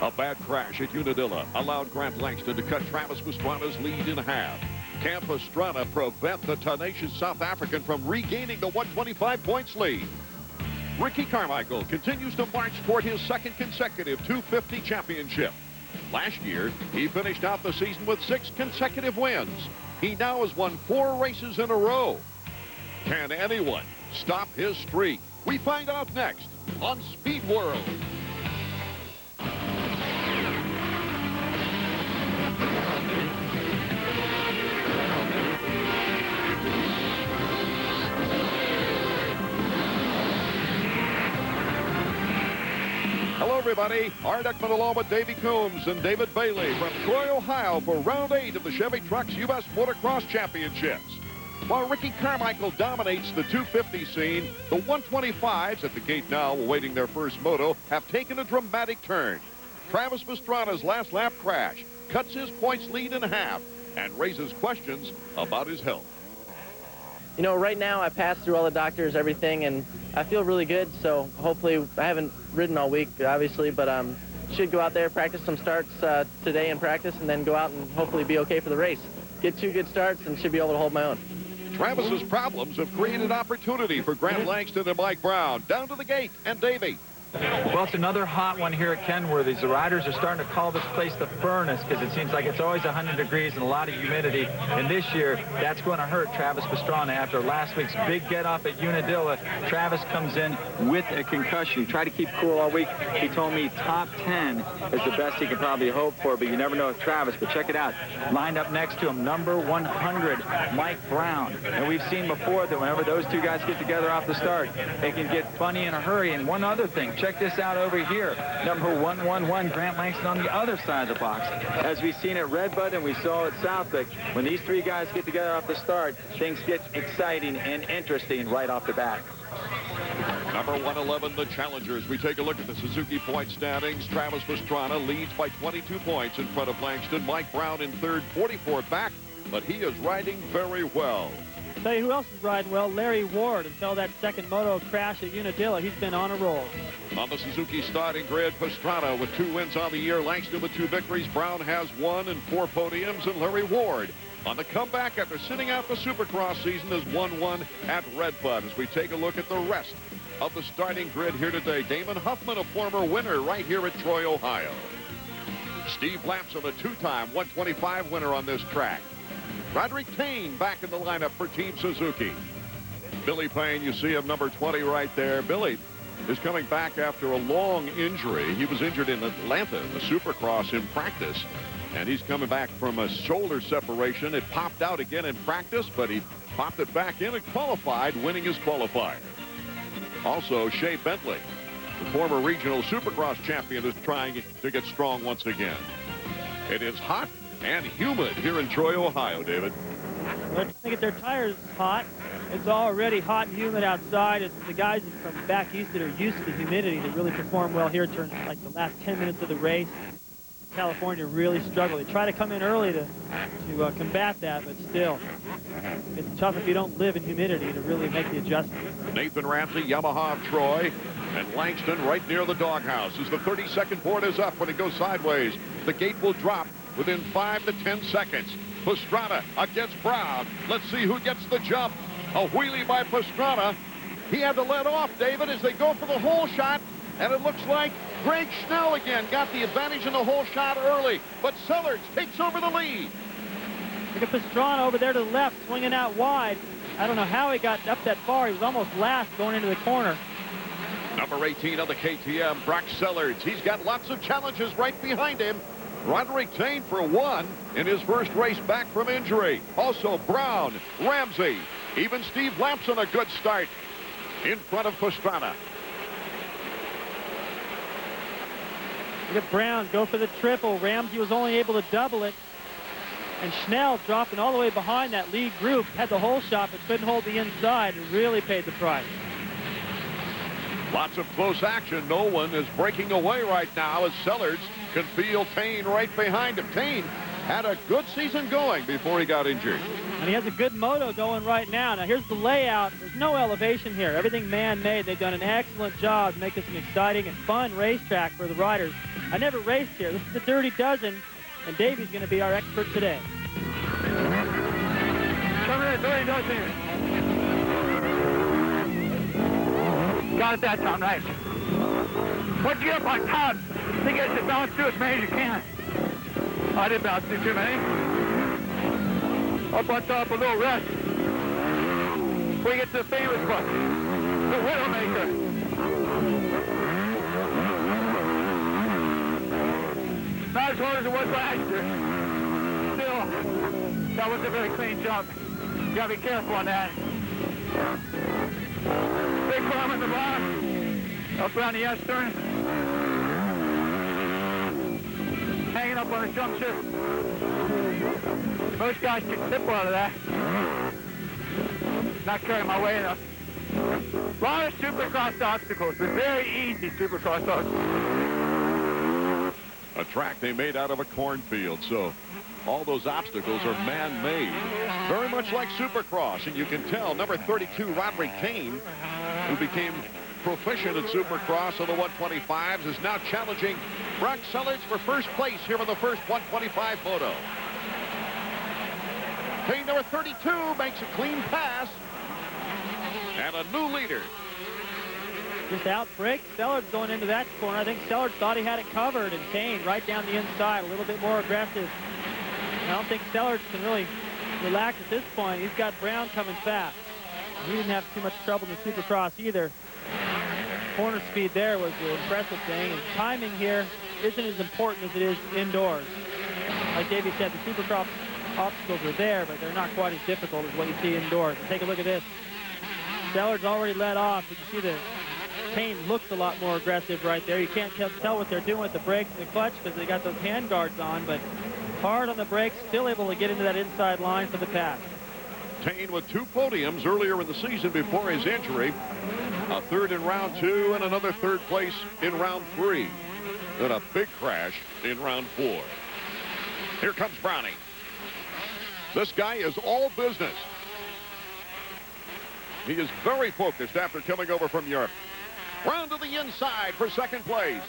A bad crash at Unadilla allowed Grant Langston to cut Travis Pastrana's lead in half. Can Pastrana prevent the tenacious South African from regaining the 125 points lead? Ricky Carmichael continues to march toward his second consecutive 250 championship. Last year, he finished out the season with 6 consecutive wins. He now has won 4 races in a row. Can anyone stop his streak? We find out next on Speed World. Hello, everybody. Art Ekman along with Davey Coombs and David Bailey from Troy, Ohio for round 8 of the Chevy Trucks U.S. Motocross Championships. While Ricky Carmichael dominates the 250 scene, the 125s at the gate now awaiting their first moto have taken a dramatic turn. Travis Pastrana's last lap crash cuts his points lead in half and raises questions about his health. You know, right now I passed through all the doctors, everything, and I feel really good. So hopefully, I haven't ridden all week, obviously, but should go out there, practice some starts today in practice, and then go out and hopefully be okay for the race. Get 2 good starts and should be able to hold my own. Travis's problems have created opportunity for Grant Langston and Mike Brown. Down to the gate, and Davey. Well, it's another hot one here at Kenworthy. The riders are starting to call this place the furnace because it seems like it's always 100 degrees and a lot of humidity. And this year, that's going to hurt Travis Pastrana. After last week's big get-off at Unadilla, Travis comes in with a concussion. He tried to keep cool all week. He told me top 10 is the best he can probably hope for, but you never know with Travis. But check it out. Lined up next to him, number 100, Mike Brown. And we've seen before that whenever those 2 guys get together off the start, they can get funny in a hurry. And one other thing, check this out over here. Number 111, Grant Langston on the other side of the box. As we've seen at Redbud and we saw at Southwick, when these 3 guys get together off the start, things get exciting and interesting right off the bat. Number 111, the challengers. We take a look at the Suzuki point standings. Travis Pastrana leads by 22 points in front of Langston. Mike Brown in third, 44 back, but he is riding very well. I'll tell you who else is riding well, Larry Ward. Until that second moto crash at Unadilla, he's been on a roll. On the Suzuki starting grid, Pastrana with 2 wins on the year, Langston with 2 victories, Brown has 1 and 4 podiums, and Larry Ward on the comeback after sitting out the Supercross season has 1-1 at Redbud. As we take a look at the rest of the starting grid here today, Damon Huffman, a former winner right here at Troy, Ohio. Steve Lapson, a 2-time 125 winner on this track. Roderick Kane back in the lineup for Team Suzuki. Billy Payne, you see him, number 20 right there. Billy is coming back after a long injury. He was injured in Atlanta in the Supercross in practice, and he's coming back from a shoulder separation. It popped out again in practice, but he popped it back in and qualified, winning his qualifier. Also, Shea Bentley, the former regional Supercross champion, is trying to get strong once again. It is hot and humid here in Troy, Ohio, David. Well, to get their tires hot, it's already hot and humid outside. It's the guys from back east that are used to the humidity that really perform well here during like the last 10 minutes of the race. California really struggled. They try to come in early to combat that, but still, it's tough if you don't live in humidity to really make the adjustment. Nathan Ramsey, Yamaha of Troy, and Langston right near the doghouse. As the 30-second board is up when it goes sideways, the gate will drop within 5 to 10 seconds. Pastrana against Brown. Let's see who gets the jump. A wheelie by Pastrana. He had to let off, David, as they go for the hole shot. And it looks like Greg Schnell again got the advantage in the hole shot early. But Sellers takes over the lead. Look at Pastrana over there to the left, swinging out wide. I don't know how he got up that far. He was almost last going into the corner. Number 18 on the KTM, Brock Sellers. He's got lots of challenges right behind him. Roderick Tane for 1 in his first race back from injury. Also Brown, Ramsey, even Steve Lapson a good start in front of Pastrana. Look at Brown go for the triple. Ramsey was only able to double it. And Schnell dropping all the way behind that lead group. Had the hole shot but couldn't hold the inside and really paid the price. Lots of close action. No one is breaking away right now as Sellers can feel Tane right behind him. Tane had a good season going before he got injured. And he has a good moto going right now. Now, here's the layout. There's no elevation here. Everything man-made. They've done an excellent job to make this an exciting and fun racetrack for the riders. I never raced here. This is the Dirty Dozen, and Davey's going to be our expert today. Come in, Dirty Dozen. Got it that time, right. Once you get up on top, I think I should bounce through as many as you can. I didn't bounce through too many. Up on top, a little rest. Before we get to the famous spot, the Widowmaker. Not as hard as it was last year. Still, that was a very clean jump. You gotta be careful on that. Big climb in the bottom. Up around the S-turn. Hanging up on the jump shift. Most guys can slip out of that. Not carrying my weight enough. A lot of supercross obstacles, but very easy supercross obstacles. A track they made out of a cornfield, so all those obstacles are man-made. Very much like Supercross, and you can tell number 32, Roderick Kane, who became proficient at Supercross on the 125s, is now challenging Brock Sellards for first place here in the first 125 moto. Kane, number 32, makes a clean pass. And a new leader. Just out break. Sellards going into that corner. I think Sellards thought he had it covered, and Kane right down the inside, a little bit more aggressive. I don't think Sellards can really relax at this point. He's got Brown coming fast. He didn't have too much trouble in the Supercross either. Corner speed there was the impressive thing, and timing here isn't as important as it is indoors. Like Davey said, the Supercross obstacles are there, but they're not quite as difficult as what you see indoors. And take a look at this. Sellards already let off. You can see the Kane looks a lot more aggressive right there. You can't tell what they're doing with the brakes and the clutch because they got those hand guards on, but hard on the brakes, still able to get into that inside line for the pass. Kane with 2 podiums earlier in the season before his injury. A third in round 2 and another third place in round 3. Then a big crash in round 4. Here comes Brownie. This guy is all business. He is very focused after coming over from Europe. Round to the inside for second place.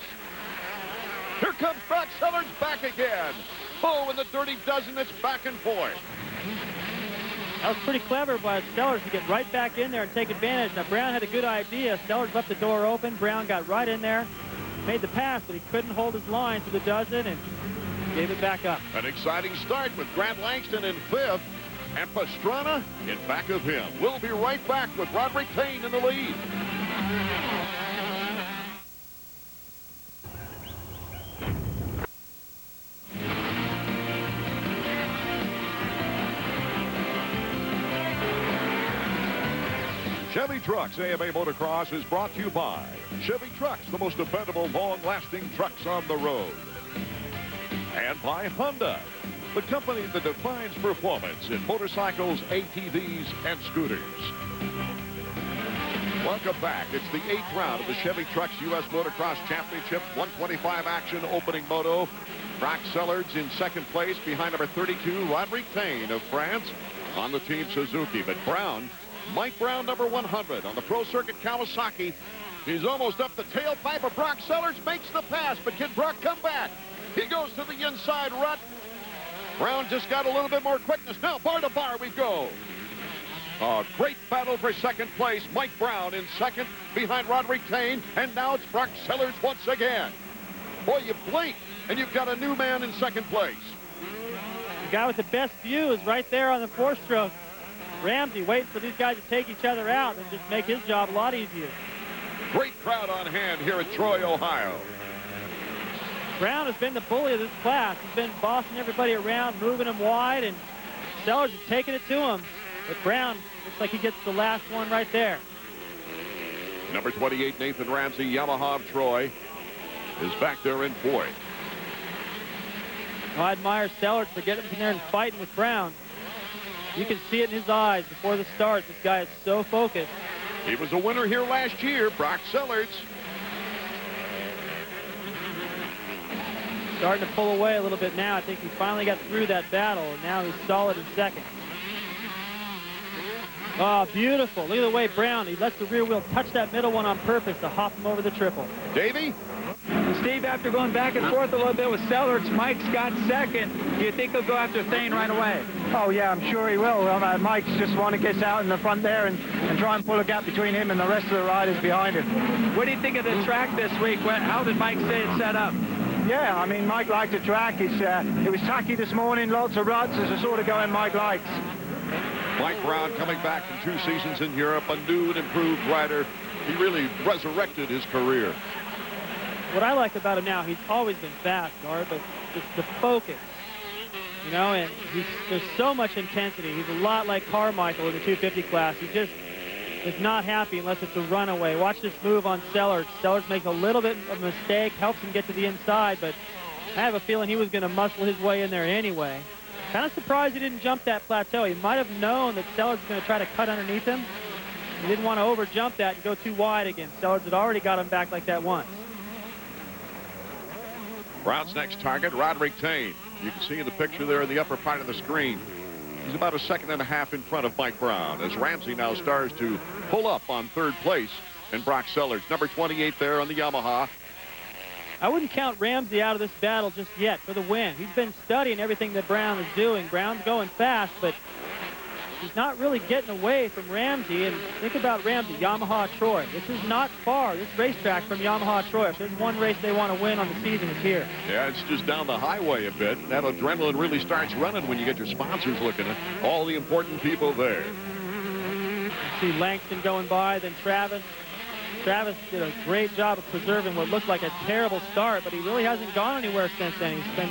Here comes Brock Sellards back again. Oh, and the Dirty Dozen, it's back and forth. That was pretty clever by Sellards to get right back in there and take advantage. Now, Brown had a good idea. Sellards left the door open. Brown got right in there, made the pass, but he couldn't hold his line to the dozen and gave it back up. An exciting start with Grant Langston in 5th and Pastrana in back of him. We'll be right back with Roderick Kane in the lead. Chevy Trucks AMA Motocross is brought to you by Chevy Trucks, the most dependable, long-lasting trucks on the road. And by Honda, the company that defines performance in motorcycles, ATVs, and scooters. Welcome back. It's the 8th round of the Chevy Trucks U.S. Motocross Championship 125 action opening moto. Brock Sellards in second place behind number 32, Roderick Kane of France on the Team Suzuki. But Mike Brown, number 100 on the Pro Circuit Kawasaki. He's almost up the tailpipe of Brock Sellards, makes the pass, but can Brock come back? He goes to the inside rut. Brown just got a little bit more quickness. Now, bar to bar we go. A great battle for second place. Mike Brown in second behind Roderick Kane, and now it's Brock Sellards once again. Boy, you blink, and you've got a new man in second place. The guy with the best view is right there on the 4-stroke. Ramsey waiting for these guys to take each other out and just make his job a lot easier. Great crowd on hand here at Troy, Ohio. Brown has been the bully of this class. He's been bossing everybody around, moving them wide, and Sellards is taking it to him. But Brown looks like he gets the last one right there. Number 28, Nathan Ramsey, Yamaha of Troy, is back there in 4th. I admire Sellards for getting in there and fighting with Brown. You can see it in his eyes before the start. This guy is so focused. He was a winner here last year, Brock Sellards. starting to pull away a little bit now. I think he finally got through that battle, and now he's solid in second. Oh, beautiful. Look at the way Brown, he lets the rear wheel touch that middle one on purpose to hop him over the triple. Davey? Steve, after going back and forth a little bit with Sellards, Mike's got second. Do you think he'll go after Thane right away? Oh, yeah, I'm sure he will. Mike's just want to get out in the front there and try and pull a gap between him and the rest of the riders behind him. What do you think of the track this week? How did Mike say it's set up? Yeah, I mean, Mike liked the track. It was tacky this morning, lots of ruts. It's the sort of going Mike likes. Mike Brown coming back from 2 seasons in Europe, a new and improved rider. He really resurrected his career. What I like about him now, he's always been fast, Art, but it's the focus. You know, and there's so much intensity. He's a lot like Carmichael in the 250 class. He just is not happy unless it's a runaway. Watch this move on Sellards. Sellards makes a little bit of a mistake, helps him get to the inside, but I have a feeling he was going to muscle his way in there anyway. Kind of surprised he didn't jump that plateau. He might have known that Sellards was going to try to cut underneath him. He didn't want to over-jump that and go too wide again. Sellards had already got him back like that once. Brown's next target, Roderick Thane. You can see in the picture there in the upper part of the screen. He's about a second and a half in front of Mike Brown as Ramsey now starts to pull up on 3rd place and Brock Sellards, number 28 there on the Yamaha. I wouldn't count Ramsey out of this battle just yet for the win. He's been studying everything that Brown is doing. Brown's going fast, but he's not really getting away from Ramsey. And think about Ramsey, Yamaha Troy. This is not far, this racetrack, from Yamaha Troy. If there's one race they want to win on the season, it's here. Yeah, it's just down the highway a bit. That adrenaline really starts running when you get your sponsors looking at all the important people there. See Langston going by, then Travis. Travis did a great job of preserving what looked like a terrible start, but he really hasn't gone anywhere since then. He's been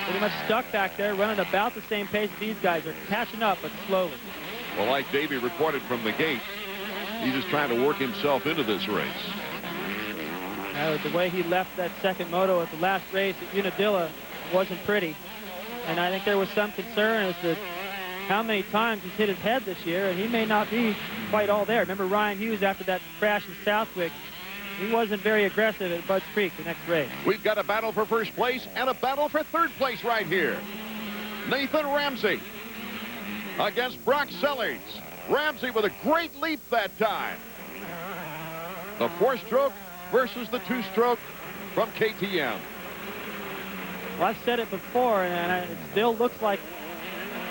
pretty much stuck back there, running about the same pace as these guys. Are catching up, but slowly. Well, like Davey reported from the gate, he's just trying to work himself into this race. The way he left that second moto at the last race at Unadilla wasn't pretty. And I think there was some concern as to how many times he's hit his head this year, and he may not be quite all there. Remember Ryan Hughes after that crash in Southwick? He wasn't very aggressive at Budds Creek the next race. We've got a battle for 1st place and a battle for 3rd place right here. Nathan Ramsey against Brock Sellards. Ramsey with a great leap that time. The 4-stroke versus the 2-stroke from KTM. Well, I've said it before, and it still looks like,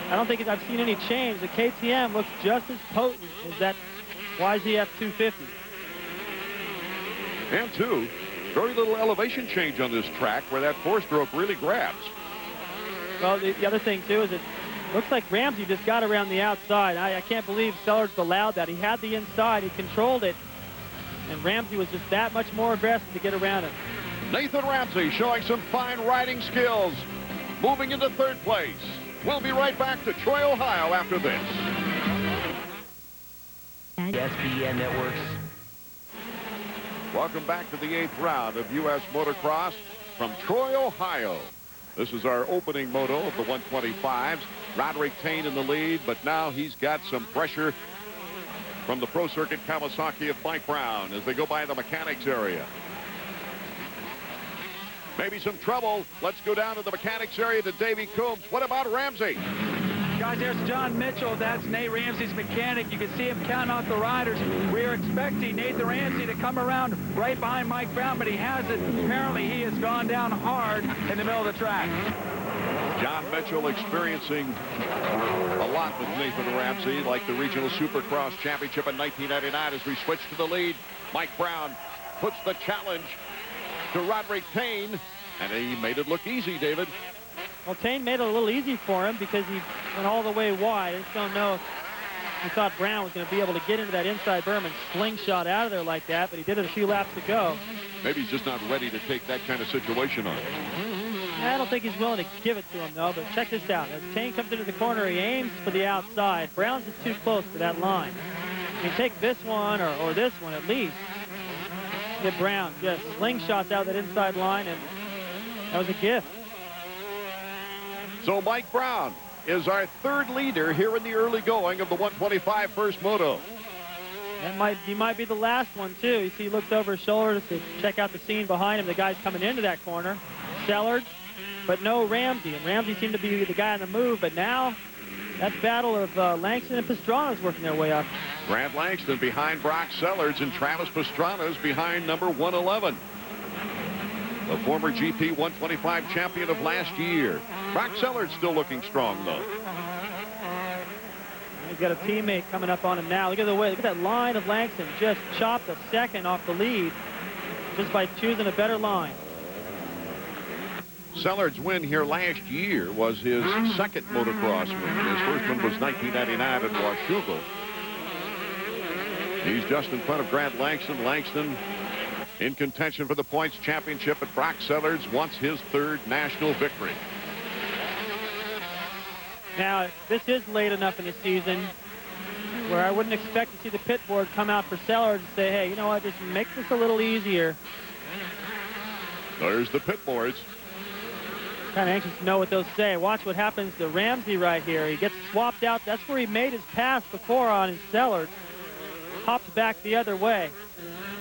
I don't think I've seen any change. The KTM looks just as potent as that YZF 250. And 2, very little elevation change on this track where that 4-stroke really grabs. Well, the other thing, too, is it looks like Ramsey just got around the outside. I can't believe Sellards allowed that. He had the inside. He controlled it. And Ramsey was just that much more aggressive to get around him. Nathan Ramsey showing some fine riding skills. Moving into 3rd place. We'll be right back to Troy, Ohio after this. SBN Networks. Welcome back to the 8th round of U.S. Motocross from Troy, Ohio. This is our opening moto of the 125s. Roderick Thane in the lead, but now he's got some pressure from the Pro Circuit Kawasaki of Mike Brown as they go by the mechanics area. Maybe some trouble. Let's go down to the mechanics area to Davey Coombs. What about Ramsey? Guys, there's John Mitchell. That's Nate Ramsey's mechanic. You can see him counting off the riders. We are expecting Nathan Ramsey to come around right behind Mike Brown, but he hasn't. Apparently, he has gone down hard in the middle of the track. John Mitchell experiencing a lot with Nathan Ramsey, like the Regional Supercross Championship in 1999 as we switch to the lead. Mike Brown puts the challenge to Roderick Thane, and he made it look easy, David. Well, Thane made it a little easy for him because he went all the way wide. I just don't know if he thought Brown was going to be able to get into that inside berm and slingshot out of there like that, but he did it a few laps to go. Maybe he's just not ready to take that kind of situation on. I don't think he's willing to give it to him, though, but check this out. As Thane comes into the corner, he aims for the outside. Brown's just too close for that line. You can take this one or this one at least. Get Brown just slingshots out that inside line, and that was a gift. So Mike Brown is our 3rd leader here in the early going of the 125 first moto. He might be the last one, too. You see he looks over his shoulder to check out the scene behind him. The guy's coming into that corner. Sellards, but no Ramsey. And Ramsey seemed to be the guy on the move, but now that battle of Langston and Pastrana is working their way up. Grant Langston behind Brock Sellards, and Travis Pastrana is behind number 111. The former GP 125 champion of last year. Brock Sellards still looking strong, though. He's got a teammate coming up on him now. Look at the way, look at that line of Langston. Just chopped a second off the lead just by choosing a better line. Sellards' win here last year was his second motocross win. His first one was 1999 at Washougal. He's just in front of Grant Langston. Langston in contention for the points championship, but Brock Sellards wants his third national victory. Now, this is late enough in the season where I wouldn't expect to see the pit board come out for Sellards and say, hey, you know what, just make this a little easier. There's the pit boards. Kind of anxious to know what they'll say. Watch what happens to Ramsey right here. He gets swapped out. That's where he made his pass before on his Sellards. Hops back the other way.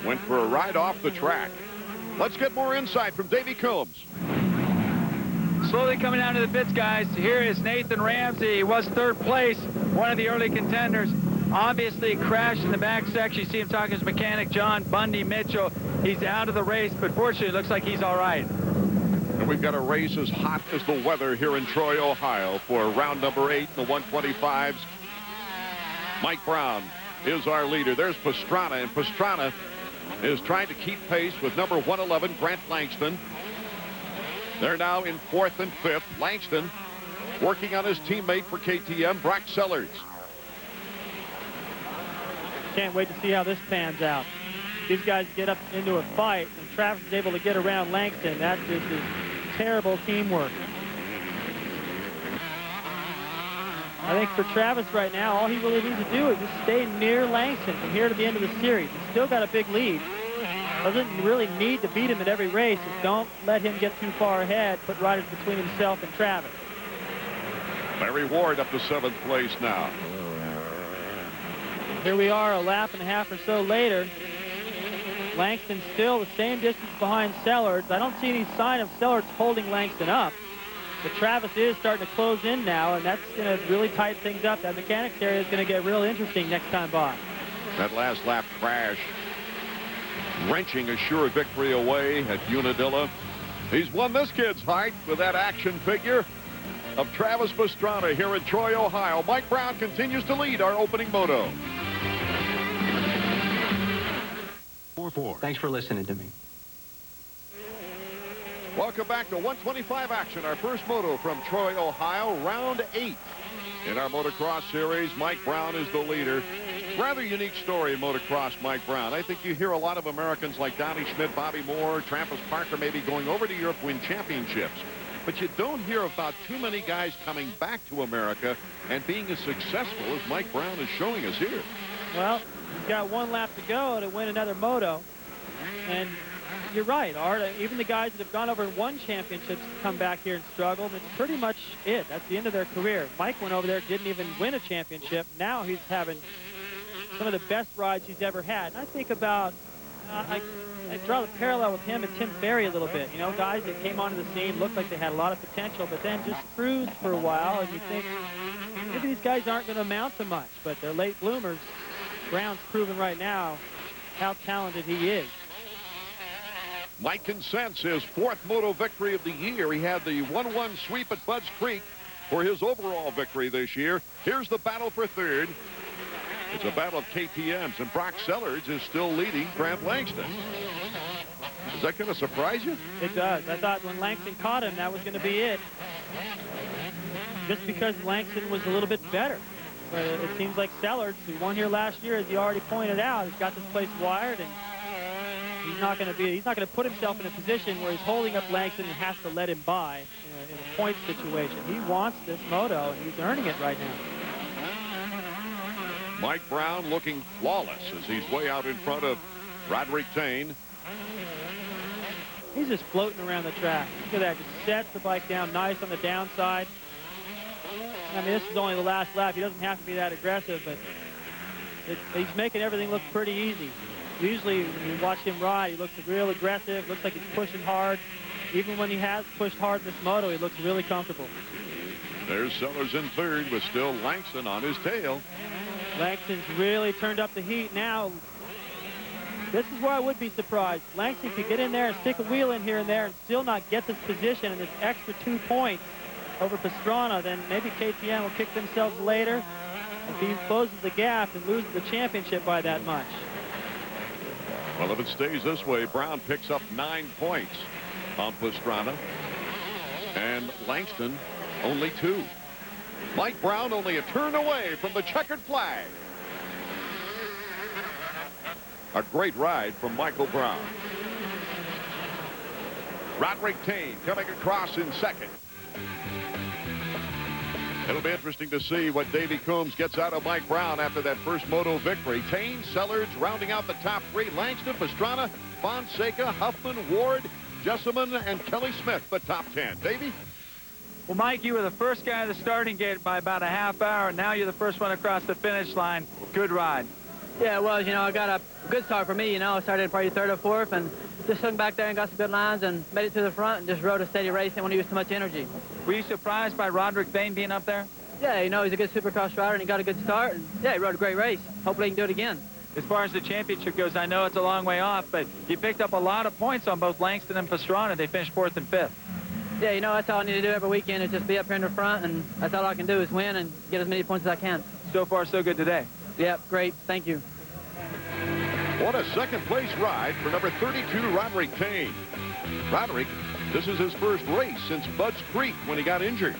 Went for a ride off the track. Let's get more insight from Davey Combs. Slowly coming down to the pits, guys. Here is Nathan Ramsey. He was third place, one of the early contenders. Obviously crashed in the back section. You see him talking to his mechanic, John Bundy Mitchell. He's out of the race, but fortunately it looks like he's all right. And we've got a race as hot as the weather here in Troy, Ohio for round number 8 in the 125s. Mike Brown is our leader. There's Pastrana, and Pastrana is trying to keep pace with number 111, Grant Langston. They're now in 4th and 5th. Langston working on his teammate for KTM, Brock Sellards. Can't wait to see how this pans out. These guys get up into a fight, and Travis is able to get around Langston. That just is terrible teamwork. I think for Travis right now, all he really needs to do is just stay near Langston from here to the end of the series. He's still got a big lead. Doesn't really need to beat him at every race. Just don't let him get too far ahead. Put riders between himself and Travis. Ferry Ward up to 7th place now. Here we are a lap and a half or so later. Langston still the same distance behind Sellards. I don't see any sign of Sellards holding Langston up. But Travis is starting to close in now, and that's going to really tighten things up. That mechanics area is going to get real interesting next time by. That last lap crash wrenching a sure victory away at Unadilla. He's won this kid's height with that action figure of Travis Pastrana here in Troy, Ohio. Mike Brown continues to lead our opening moto. 4-4. Thanks for listening to me. Welcome back to 125 action. Our first moto from Troy, Ohio, round 8. In our motocross series, Mike Brown is the leader. Rather unique story in motocross, Mike Brown. I think you hear a lot of Americans like Donnie Schmidt, Bobby Moore, Trampus Parker maybe going over to Europe, win championships. But you don't hear about too many guys coming back to America and being as successful as Mike Brown is showing us here. Well, he's got one lap to go to win another moto. And you're right, Art. Even the guys that have gone over and won championships come back here and struggle. That's pretty much it. That's the end of their career. Mike went over there, didn't even win a championship. Now he's having some of the best rides he's ever had. And I think about, I draw the parallel with him and Tim Ferry a little bit. You know, guys that came onto the scene, looked like they had a lot of potential, but then just cruised for a while, and you think, maybe these guys aren't going to amount to much, but they're late bloomers. Brown's proven right now how talented he is. Mike Consents his 4th moto victory of the year. He had the 1-1 sweep at Budds Creek for his overall victory this year. Here's the battle for 3rd. It's a battle of KTMs, and Brock Sellards is still leading Grant Langston. Is that going to surprise you? It does. I thought when Langston caught him, that was going to be it. Just because Langston was a little bit better. But it seems like Sellards, who won here last year, as you already pointed out, has got this place wired, and he's not going to put himself in a position where he's holding up Langston and has to let him by in a point situation. He wants this moto, and he's earning it right now. Mike Brown looking flawless as he's way out in front of Roderick Tane. He's just floating around the track. Look at that. Just sets the bike down nice on the downside. I mean, this is only the last lap. He doesn't have to be that aggressive, but he's making everything look pretty easy. Usually, when you watch him ride, he looks real aggressive, looks like he's pushing hard. even when he has pushed hard in this moto, he looks really comfortable. There's Sellers in third with still Langston on his tail. Langston's really turned up the heat now. This is where I would be surprised. Langston could get in there and stick a wheel in here and there and still not get this position and this extra 2 points over Pastrana. Then maybe KTM will kick themselves later if he closes the gap and loses the championship by that much. Well, if it stays this way, Brown picks up 9 points on Pastrana, and Langston only 2. Mike Brown only a turn away from the checkered flag. A great ride from Michael Brown. Roderick Tane coming across in second. It'll be interesting to see what Davey Coombs gets out of Mike Brown after that first moto victory. Tane, Sellers rounding out the top 3. Langston, Pastrana, Fonseca, Huffman, Ward, Jessamine, and Kelly Smith, the top 10. Davey? Well, Mike, you were the first guy at the starting gate by about a half hour, and now you're the first one across the finish line. Good ride. Yeah, it was. You know, I got a good start for me. You know, I started probably 3rd or 4th, and just hung back there and got some good lines and made it to the front and just rode a steady race and when he used too much energy. Were you surprised by Roderick Tane being up there? Yeah, you know, he's a good supercross rider and he got a good start. And yeah, he rode a great race. Hopefully he can do it again. As far as the championship goes, I know it's a long way off, but you picked up a lot of points on both Langston and Pastrana. They finished 4th and 5th. Yeah, you know, that's all I need to do every weekend is just be up here in the front, and that's all I can do is win and get as many points as I can. So far, so good today. Yep, great. Thank you. What a second-place ride for number 32, Roderick Tane. Roderick, this is his first race since Bud's Creek when he got injured.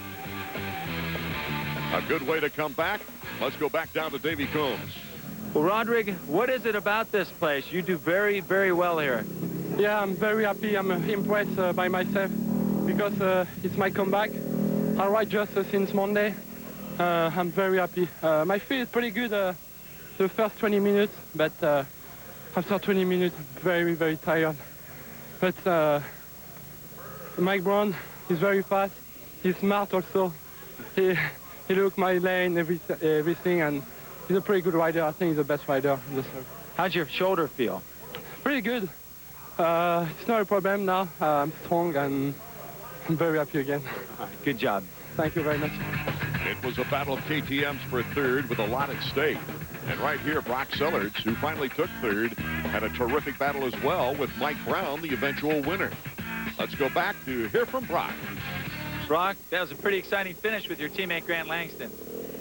A good way to come back. Let's go back down to Davey Coombs. Well, Roderick, what is it about this place? You do very, very well here. Yeah, I'm very happy. I'm impressed by myself because it's my comeback. I ride just since Monday. I'm very happy. My feel is pretty good the first 20 minutes, but after 20 minutes, I'm very, very tired. But Mike Brown is very fast. He's smart also. He looked my lane, everything, and he's a pretty good rider. I think he's the best rider in the circuit. How's your shoulder feel? Pretty good. It's not a problem now. I'm strong and I'm very happy again. Good job. Thank you very much. It was a battle of KTMs for 3rd with a lot at stake. And right here, Brock Sellers, who finally took 3rd, had a terrific battle as well with Mike Brown, the eventual winner. Let's go back to hear from Brock. Brock, that was a pretty exciting finish with your teammate Grant Langston.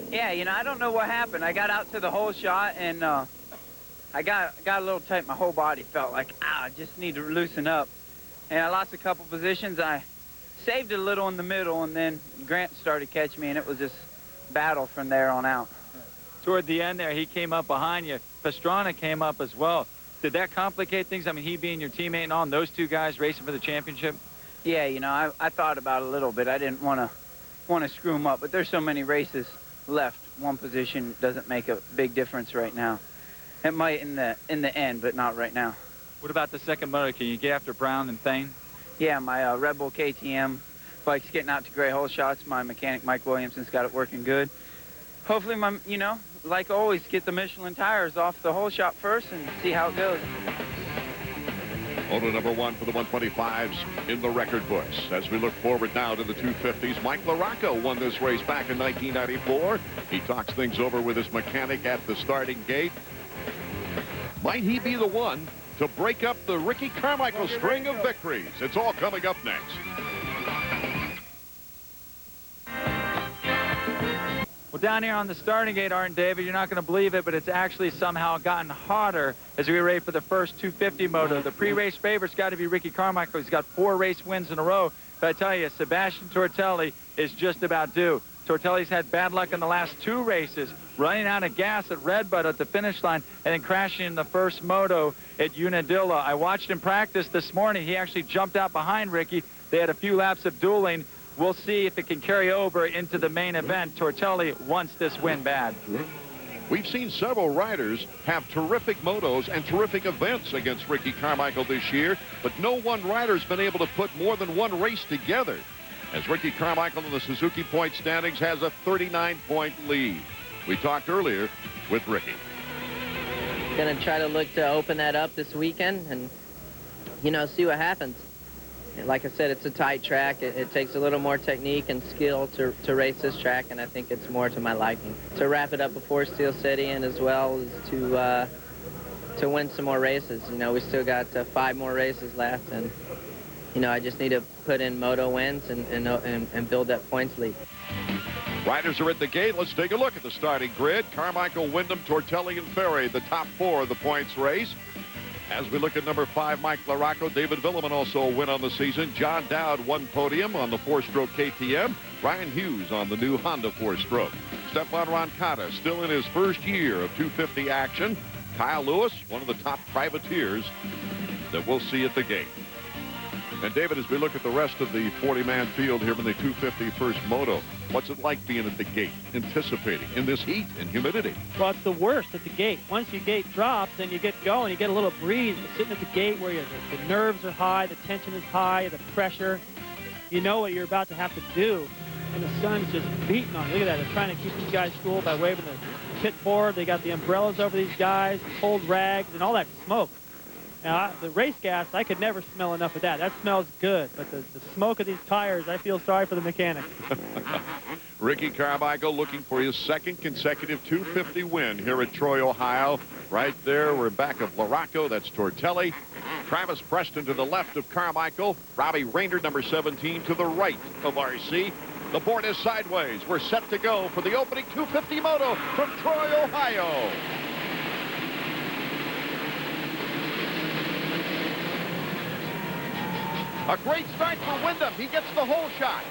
Yeah, you know, I don't know what happened. I got out to the whole shot, and I got a little tight. My whole body felt like, I just need to loosen up. And I lost a couple positions. I saved it a little in the middle, and then Grant started catching me, and it was just battle from there on out. Toward the end there, he came up behind you. Pastrana came up as well. Did that complicate things? I mean, he being your teammate and all, and those two guys racing for the championship? Yeah, you know, I thought about it a little bit. I didn't want to screw him up, but there's so many races left. One position doesn't make a big difference right now. It might in the end, but not right now. What about the second motor? Can you get after Brown and Thane? Yeah, my Red Bull KTM bike's getting out to gray hole shots. My mechanic, Mike Williamson's got it working good. Hopefully, you know, like always, get the Michelin tires off the hole shot first and see how it goes. Moto number 1 for the 125s in the record books. As we look forward now to the 250s, Mike LaRocco won this race back in 1994. He talks things over with his mechanic at the starting gate. Might he be the one to break up the Ricky Carmichael string of victories? It's all coming up next. Well, down here on the starting gate, Art and David, you're not going to believe it, but it's actually somehow gotten hotter as we get ready for the first 250 moto. The pre-race favorite's got to be Ricky Carmichael. He's got 4 race wins in a row. But I tell you, Sebastien Tortelli is just about due. Tortelli's had bad luck in the last 2 races, running out of gas at Redbud at the finish line and then crashing in the first moto at Unadilla. I watched him practice this morning. He actually jumped out behind Ricky. They had a few laps of dueling. We'll see if it can carry over into the main event. Tortelli wants this win bad. We've seen several riders have terrific motos and terrific events against Ricky Carmichael this year, but no one rider's been able to put more than 1 race together, as Ricky Carmichael in the Suzuki point standings has a 39-point lead. We talked earlier with Ricky. Gonna try to look to open that up this weekend and, you know, see what happens. like I said, it's a tight track. It takes a little more technique and skill to race this track, and I think it's more to my liking. To wrap it up before Steel City, and as well as to win some more races. You know, we still got 5 more races left, and you know, I just need to put in moto wins and build that points lead. Riders are at the gate. Let's take a look at the starting grid. Carmichael, Windham, Tortelli, and Ferry, the top 4 of the points race. As we look at number 5, Mike LaRocco, David Vuillemin also a win on the season. John Dowd, 1 podium on the 4-stroke KTM. Ryan Hughes on the new Honda 4-stroke. Stephane Roncada still in his first year of 250 action. Kyle Lewis, one of the top privateers that we'll see at the gate. And David, as we look at the rest of the 40-man field here in the 250 first moto, what's it like being at the gate, anticipating in this heat and humidity? Well, it's the worst at the gate. Once your gate drops, then you get going, you get a little breeze. You're sitting at the gate where the nerves are high, the tension is high, the pressure. You know what you're about to have to do, and the sun's just beating on you. Look at that. They're trying to keep these guys cool by waving the pit board. They got the umbrellas over these guys, cold rags, and all that smoke. Now, the race gas, I could never smell enough of that. That smells good, but the smoke of these tires, I feel sorry for the mechanics. Ricky Carmichael looking for his 2nd consecutive 250 win here at Troy, Ohio. Right there, we're back of LaRocco. That's Tortelli. Travis Preston to the left of Carmichael. Robbie Rayner, number 17, to the right of RC. The board is sideways. We're set to go for the opening 250 moto from Troy, Ohio. A great start for Windham. He gets the whole shot.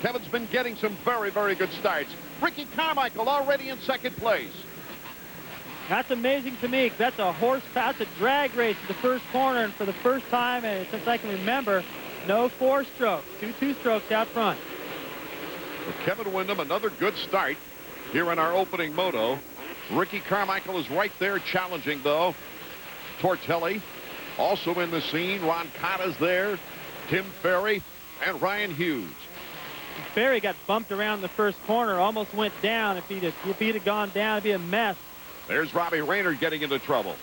Kevin's been getting some very, very good starts. Ricky Carmichael already in 2nd place. That's amazing to me. That's a that's a drag race in the first corner, and for the first time since I can remember, no 4-strokes, 2 2-strokes out front. For Kevin Windham, another good start here in our opening moto. Ricky Carmichael is right there challenging, though. Tortelli also in the scene. Roncada's there. Tim Ferry and Ryan Hughes. Ferry got bumped around the first corner, almost went down. If he'd have gone down, it'd be a mess. There's Robbie Rayner getting into trouble.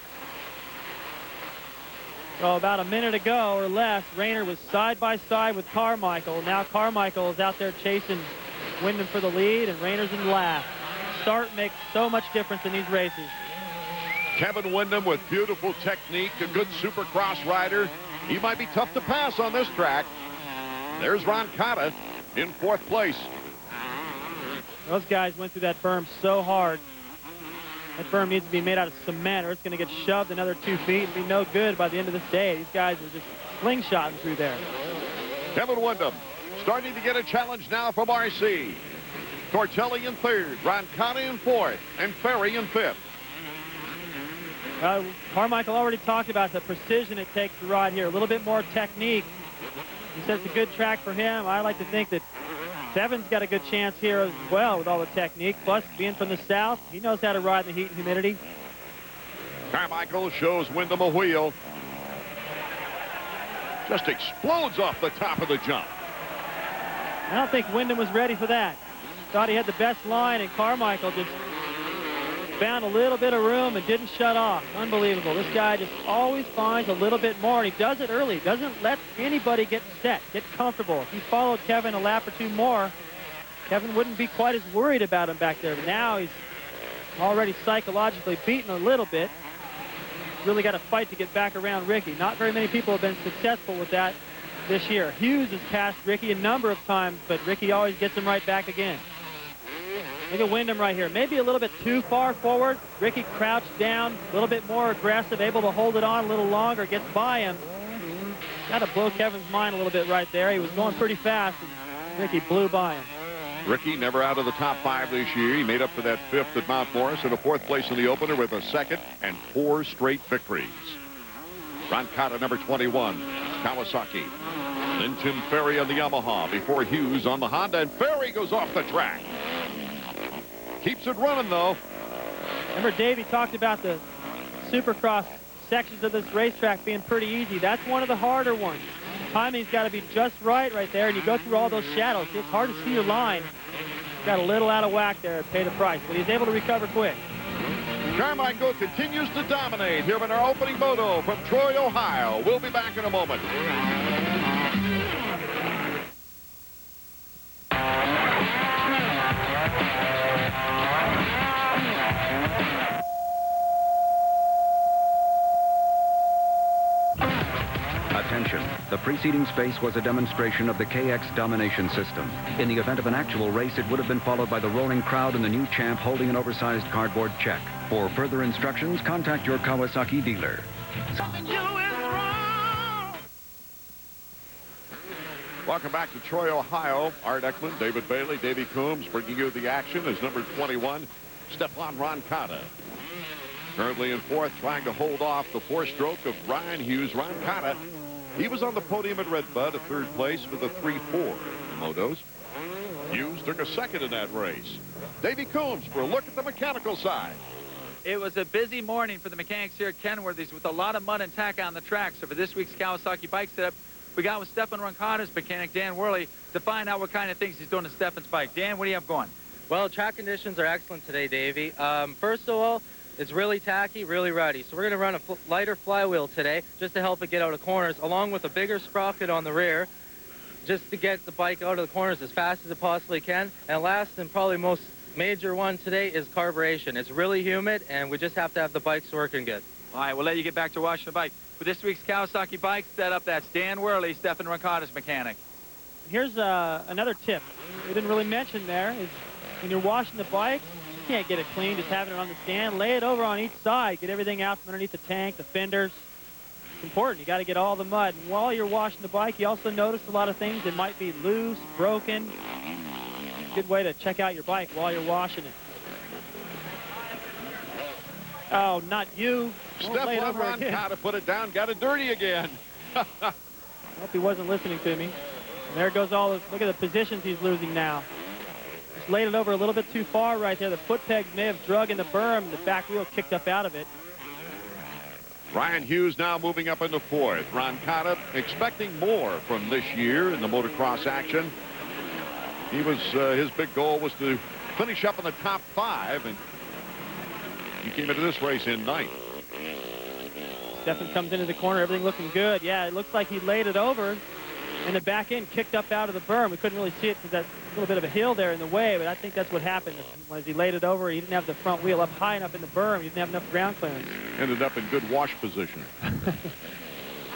Well, about a minute ago or less, Rayner was side by side with Carmichael. Now Carmichael is out there chasing Windham for the lead, and Rayner's in last. Start makes so much difference in these races. Kevin Windham with beautiful technique, a good supercross rider. He might be tough to pass on this track. There's Roncada in 4th place. Those guys went through that berm so hard. That berm needs to be made out of cement, or it's going to get shoved another 2 feet and be no good by the end of this day. These guys are just slingshotting through there. Kevin Windham starting to get a challenge now from RC. Tortelli in 3rd, Roncada in 4th, and Ferry in 5th. Carmichael already talked about the precision it takes to ride here. A little bit more technique. He says it's a good track for him. I like to think that Kevin's got a good chance here as well with all the technique. Plus, being from the south, he knows how to ride in the heat and humidity. Carmichael shows Windham a wheel. Just explodes off the top of the jump. I don't think Windham was ready for that. Thought he had the best line, and Carmichael just found a little bit of room and didn't shut off. Unbelievable. This guy just always finds a little bit more, and he does it early. Doesn't let anybody get set, get comfortable. If he followed Kevin a lap or 2 more, Kevin wouldn't be quite as worried about him back there. But now he's already psychologically beaten a little bit. Really got to fight to get back around Ricky. Not very many people have been successful with that this year. Hughes has passed Ricky a number of times, but Ricky always gets him right back again. Look at Windham right here. Maybe a little bit too far forward. Ricky crouched down, a little bit more aggressive, able to hold it on a little longer, gets by him. Got to blow Kevin's mind a little bit right there. He was going pretty fast, and Ricky blew by him. Ricky never out of the top 5 this year. He made up for that 5th at Mount Morris and a 4th place in the opener with a 2nd and 4 straight victories. Roncada, number 21, Kawasaki. Then Tim Ferry on the Yamaha before Hughes on the Honda, and Ferry goes off the track. Keeps it running, though. Remember, Davey talked about the Supercross sections of this racetrack being pretty easy. That's one of the harder ones. Timing's got to be just right there, and you go through all those shadows. It's hard to see your line. Got a little out of whack there, pay the price, but he's able to recover quick. Carmichael continues to dominate here in our opening moto from Troy, Ohio. We'll be back in a moment. Attention. The preceding space was a demonstration of the KX domination system. In the event of an actual race, it would have been followed by the roaring crowd and the new champ holding an oversized cardboard check. For further instructions, contact your Kawasaki dealer. Welcome back to Troy, Ohio. Art Eckman, David Bailey, Davey Coombs bringing you the action as number 21, Stephane Roncada. Currently in fourth, trying to hold off the four-stroke of Ryan Hughes. Roncada, he was on the podium at Redbud, a third place with a 3-4 in the motos. Hughes took a second in that race. Davey Coombs for a look at the mechanical side. It was a busy morning for the mechanics here at Kenworthy's with a lot of mud and tack on the track. So for this week's Kawasaki bike setup, we got with Stephane Roncada's mechanic, Dan Worley, to find out what kind of things he's doing to Stephane's bike. Dan, what do you have going? Well, track conditions are excellent today, Davey. First of all, it's really tacky, really ruddy. So we're going to run a lighter flywheel today just to help it get out of corners, along with a bigger sprocket on the rear, just to get the bike out of the corners as fast as it possibly can. And last and probably most major one today is carburation. It's really humid, and we just have to have the bikes working good. All right, we'll let you get back to washing the bike. For this week's Kawasaki bike setup, that's Dan Worley, Stephane Roncada's mechanic. Here's another tip we didn't really mention there is when you're washing the bike, you can't get it clean just having it on the stand. Lay it over on each side. Get everything out from underneath the tank, the fenders. It's important. You got to get all the mud. And while you're washing the bike, you also notice a lot of things that might be loose, broken. Good way to check out your bike while you're washing it. Oh, not you. Stephane Roncada put it down, got it dirty again. I hope he wasn't listening to me. And there goes all the, look at the positions he's losing now. Just laid it over a little bit too far right there. The foot pegs may have drug in the berm. The back wheel kicked up out of it. Ryan Hughes now moving up into fourth. Roncada expecting more from this year in the motocross action. He was his big goal was to finish up in the top 5, and he came into this race in 9th. Stephane comes into the corner, everything looking good. Yeah, it looks like he laid it over, and the back end kicked up out of the berm. We couldn't really see it because that's a little bit of a hill there in the way, but I think that's what happened. As he laid it over, he didn't have the front wheel up high enough in the berm. He didn't have enough ground clearance. Ended up in good wash position.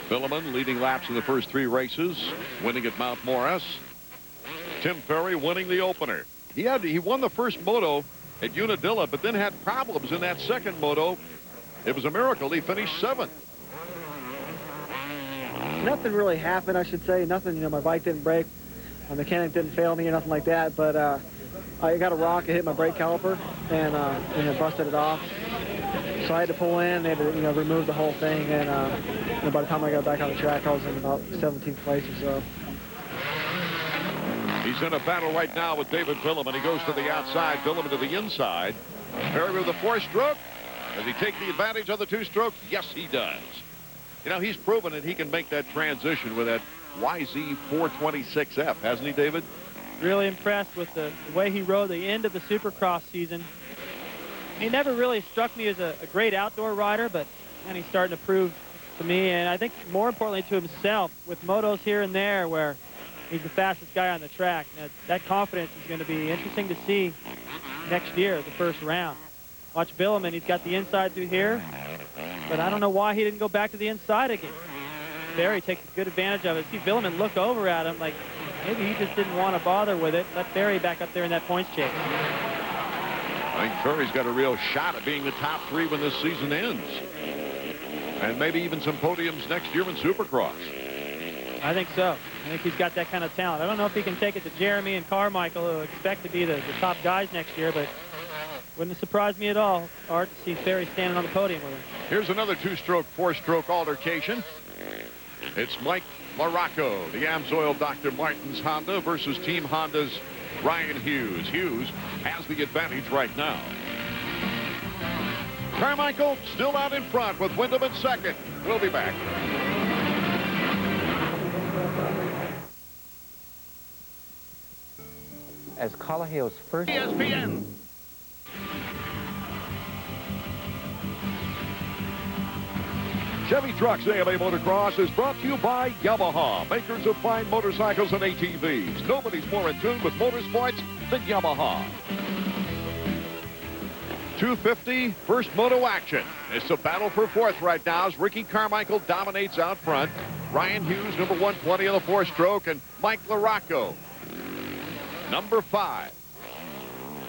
Vuillemin leading laps in the first 3 races, winning at Mount Morris. Tim Ferry winning the opener. He won the first moto at Unadilla, but then had problems in that second moto. It was a miracle. He finished 7th. Nothing really happened, I should say. Nothing, you know, my bike didn't break. My mechanic didn't fail me or nothing like that, but I got a rock. It hit my brake caliper, and it busted it off. So I had to pull in. They had to, you know, remove the whole thing, and by the time I got back on the track, I was in about 17th place or so. He's in a battle right now with David Vuillemin. He goes to the outside, Vuillemin to the inside. Ferry with a 4-stroke. Does he take the advantage of the 2-stroke? Yes, he does. You know, he's proven that he can make that transition with that YZ426F, hasn't he, David? Really impressed with the way he rode the end of the Supercross season. He never really struck me as a great outdoor rider, but man, he's starting to prove to me, and I think more importantly to himself, with motos here and there where he's the fastest guy on the track. That confidence is going to be interesting to see next year, the first round. Watch Vuillemin, he's got the inside through here, but I don't know why he didn't go back to the inside again. Ferry takes good advantage of it. See Vuillemin look over at him like maybe he just didn't want to bother with it. Let Ferry back up there in that points chase. I think Ferry's got a real shot at being the top 3 when this season ends. And maybe even some podiums next year in Supercross. I think so. I think he's got that kind of talent. I don't know if he can take it to Jeremy and Carmichael, who expect to be the top guys next year, but wouldn't surprise me at all, Art, to see Ferry standing on the podium with him. Here's another 2-stroke, 4-stroke altercation. It's Mike LaRocco, the AMSOIL Dr. Martin's Honda versus Team Honda's Ryan Hughes. Hughes has the advantage right now. Carmichael still out in front with Windham in second. We'll be back. As Callahale's first... ESPN. Chevy Trucks AMA Motocross is brought to you by Yamaha, makers of fine motorcycles and ATVs. Nobody's more in tune with motorsports than Yamaha. 250, first moto action. It's a battle for fourth right now as Ricky Carmichael dominates out front. Ryan Hughes, number 120 on the four-stroke, and Mike LaRocco, number 5.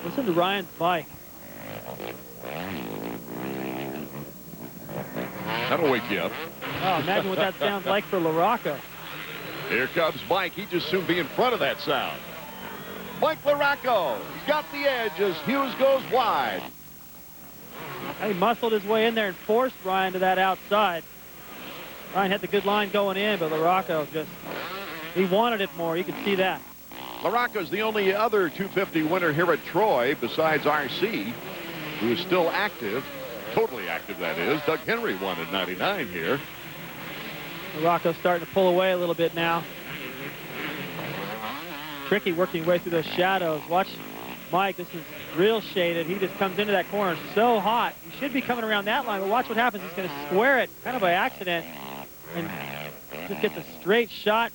Listen to Ryan's bike. That'll wake you up. Oh, imagine what that sounds like for LaRocco. Here comes Mike. He just soon be in front of that sound. Mike LaRocco, he's got the edge as Hughes goes wide. He muscled his way in there and forced Ryan to that outside. Ryan had the good line going in, but LaRocco just, he wanted it more. You could see that. LaRocco's the only other 250 winner here at Troy besides RC, who is still active. Totally active, that is. Doug Henry won in '99 here. LaRocco's starting to pull away a little bit now. Tricky working his way through those shadows. Watch Mike. This is real shaded. He just comes into that corner so hot. He should be coming around that line, but watch what happens. He's going to square it kind of by accident and just gets a straight shot.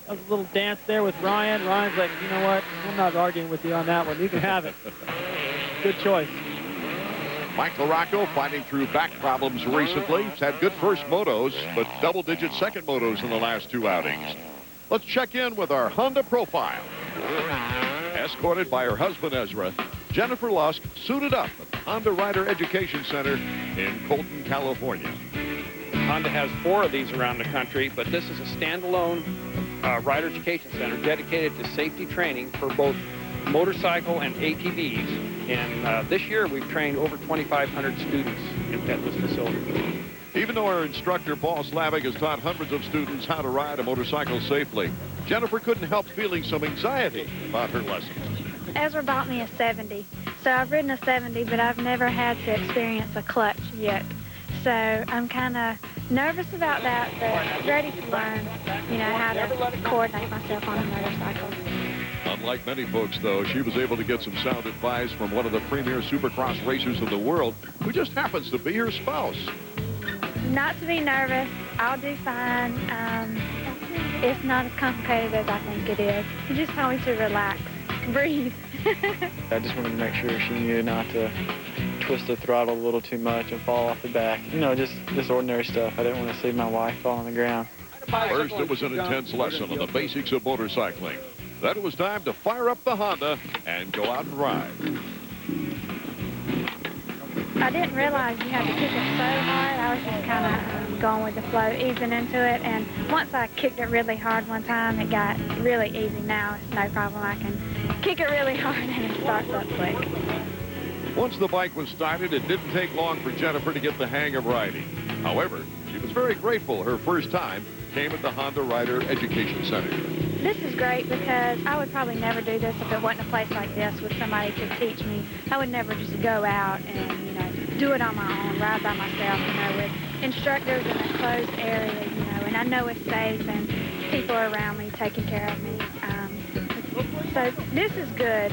That was a little dance there with Ryan. Ryan's like, you know what? I'm not arguing with you on that one. You can have it. Good choice. Mike LaRocco fighting through back problems recently. He's had good first motos, but double-digit second motos in the last 2 outings. Let's check in with our Honda profile. Escorted by her husband, Ezra, Jennifer Lusk suited up at the Honda Rider Education Center in Colton, California. Honda has 4 of these around the country, but this is a standalone Rider Education Center dedicated to safety training for both motorcycle and ATVs. And this year we've trained over 2,500 students at this facility. Even though our instructor, Paul Slavic, has taught hundreds of students how to ride a motorcycle safely, Jennifer couldn't help feeling some anxiety about her lessons. Ezra bought me a 70, so I've ridden a 70, but I've never had to experience a clutch yet. So I'm kind of nervous about that, but ready to learn, you know, how to coordinate myself on a motorcycle. Unlike many folks, though, she was able to get some sound advice from one of the premier supercross racers of the world, who just happens to be her spouse. Not to be nervous. I'll do fine. It's not as complicated as I think it is. He just told me to relax, breathe. I just wanted to make sure she knew not to twist the throttle a little too much and fall off the back. You know, just ordinary stuff. I didn't want to see my wife fall on the ground. First, it was an intense lesson on the basics of motorcycling. Then it was time to fire up the Honda and go out and ride. I didn't realize you had to kick it so hard. I was just kind of going with the flow, easing into it. And once I kicked it really hard one time, it got really easy. Now it's no problem. I can kick it really hard and it starts up quick. Once the bike was started, it didn't take long for Jennifer to get the hang of riding. However, she was very grateful her first time came at the Honda Rider Education Center. This is great because I would probably never do this if it wasn't a place like this with somebody to teach me. I would never just go out and, you know, do it on my own, ride by myself, you know, with instructors in a closed area, you know, and I know it's safe and people are around me taking care of me. So this is good.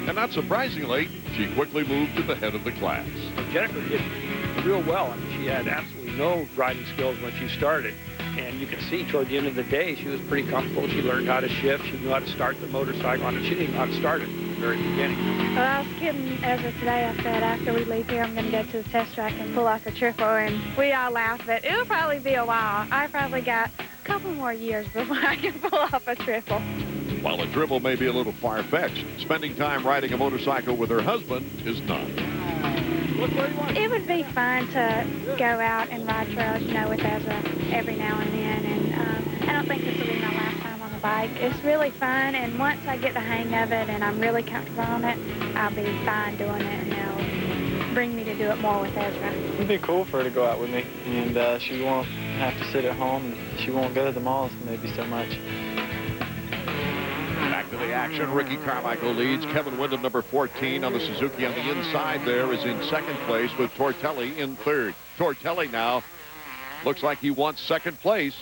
And not surprisingly, she quickly moved to the head of the class. Jennifer did real well. I mean, she had absolutely no riding skills when she started. And you can see toward the end of the day, she was pretty comfortable. She learned how to shift. She knew how to start the motorcycle on it. She didn't even know how to start it from the very beginning. Well, I was kidding Ezra today. I said after we leave here, I'm going to go to the test track and pull off a triple. And we all laughed, but it'll probably be a while. I probably got a couple more years before I can pull off a triple. While a triple may be a little far-fetched, spending time riding a motorcycle with her husband is not. It would be fun to go out and ride trails, you know, with Ezra every now and then. And I don't think this will be my last time on the bike. It's really fun, and once I get the hang of it and I'm really comfortable on it, I'll be fine doing it, and they'll bring me to do it more with Ezra. It'd be cool for her to go out with me, and she won't have to sit at home, and she won't go to the malls maybe so much. Back to the action. Ricky Carmichael leads. Kevin Windham, number 14 on the Suzuki on the inside there, is in second place with Tortelli in third. Tortelli now looks like he wants second place.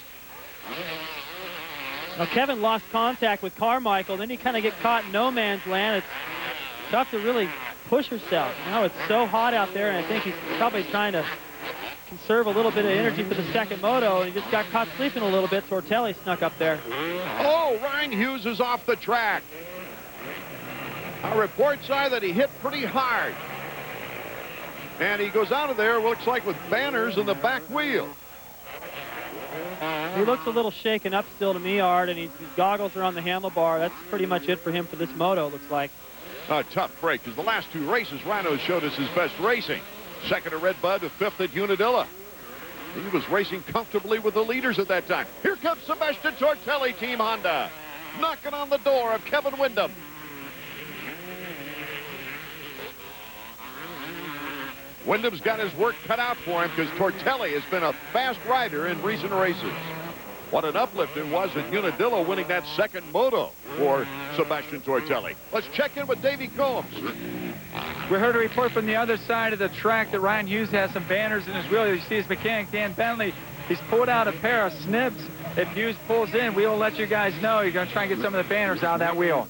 Now Kevin lost contact with Carmichael. Then you kind of get caught in no man's land. It's tough to really push herself. Now it's so hot out there, and I think he's probably trying to conserve a little bit of energy for the second moto, and he just got caught sleeping a little bit. Tortelli snuck up there. Oh, Ryan Hughes is off the track. Our reports are that he hit pretty hard. And he goes out of there, looks like with banners in the back wheel. He looks a little shaken up still to me, Art, and his goggles are on the handlebar. That's pretty much it for him for this moto, looks like. A tough break, because the last two races, Rhino showed us his best racing. Second at Red Bud, to fifth at Unadilla. He was racing comfortably with the leaders at that time. Here comes Sebastien Tortelli, Team Honda, knocking on the door of Kevin Windham. Windham's got his work cut out for him because Tortelli has been a fast rider in recent races. What an uplift it was at Unadilla winning that second moto for Sebastien Tortelli. Let's check in with Davey Combs. We heard a report from the other side of the track that Ryan Hughes has some banners in his wheel. You see his mechanic, Dan Bentley. He's pulled out a pair of snips. If Hughes pulls in, we will let you guys know. You're going to try and get some of the banners out of that wheel.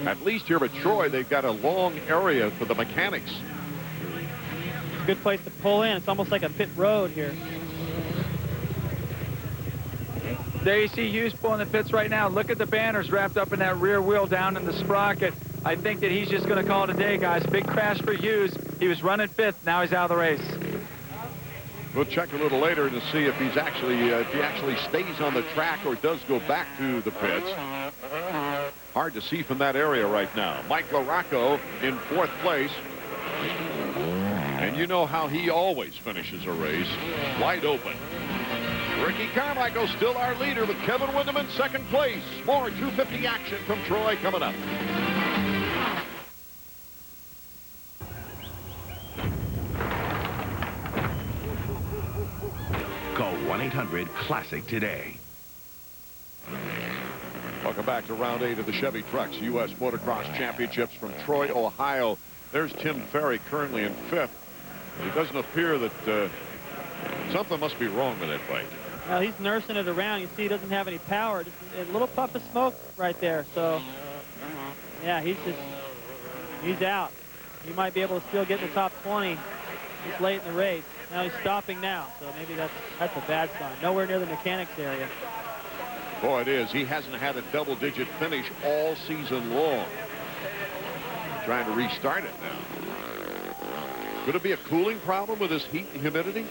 At least here at Troy, they've got a long area for the mechanics. It's a good place to pull in. It's almost like a pit road here. There you see Hughes pulling the pits right now. Look at the banners wrapped up in that rear wheel down in the sprocket. I think that he's just going to call it a day, guys. Big crash for Hughes. He was running fifth. Now he's out of the race. We'll check a little later to see if he's actually if he actually stays on the track or does go back to the pits. Hard to see from that area right now. Mike LaRocco in fourth place. And you know how he always finishes a race. Wide open. Ricky Carmichael still our leader with Kevin Windham in second place. More 250 action from Troy coming up. Call 1-800-CLASSIC today. Welcome back to round 8 of the Chevy Trucks U.S. Motocross Championships from Troy, Ohio. There's Tim Ferry currently in fifth. It doesn't appear that something must be wrong with that bike. Well, he's nursing it around. You see he doesn't have any power. Just a little puff of smoke right there. So, yeah, he's out. He might be able to still get in the top 20 just late in the race. Now he's stopping now, so maybe that's a bad sign. Nowhere near the mechanics area. Boy, it is. He hasn't had a double-digit finish all season long. Trying to restart it now. Could it be a cooling problem with this heat and humidity?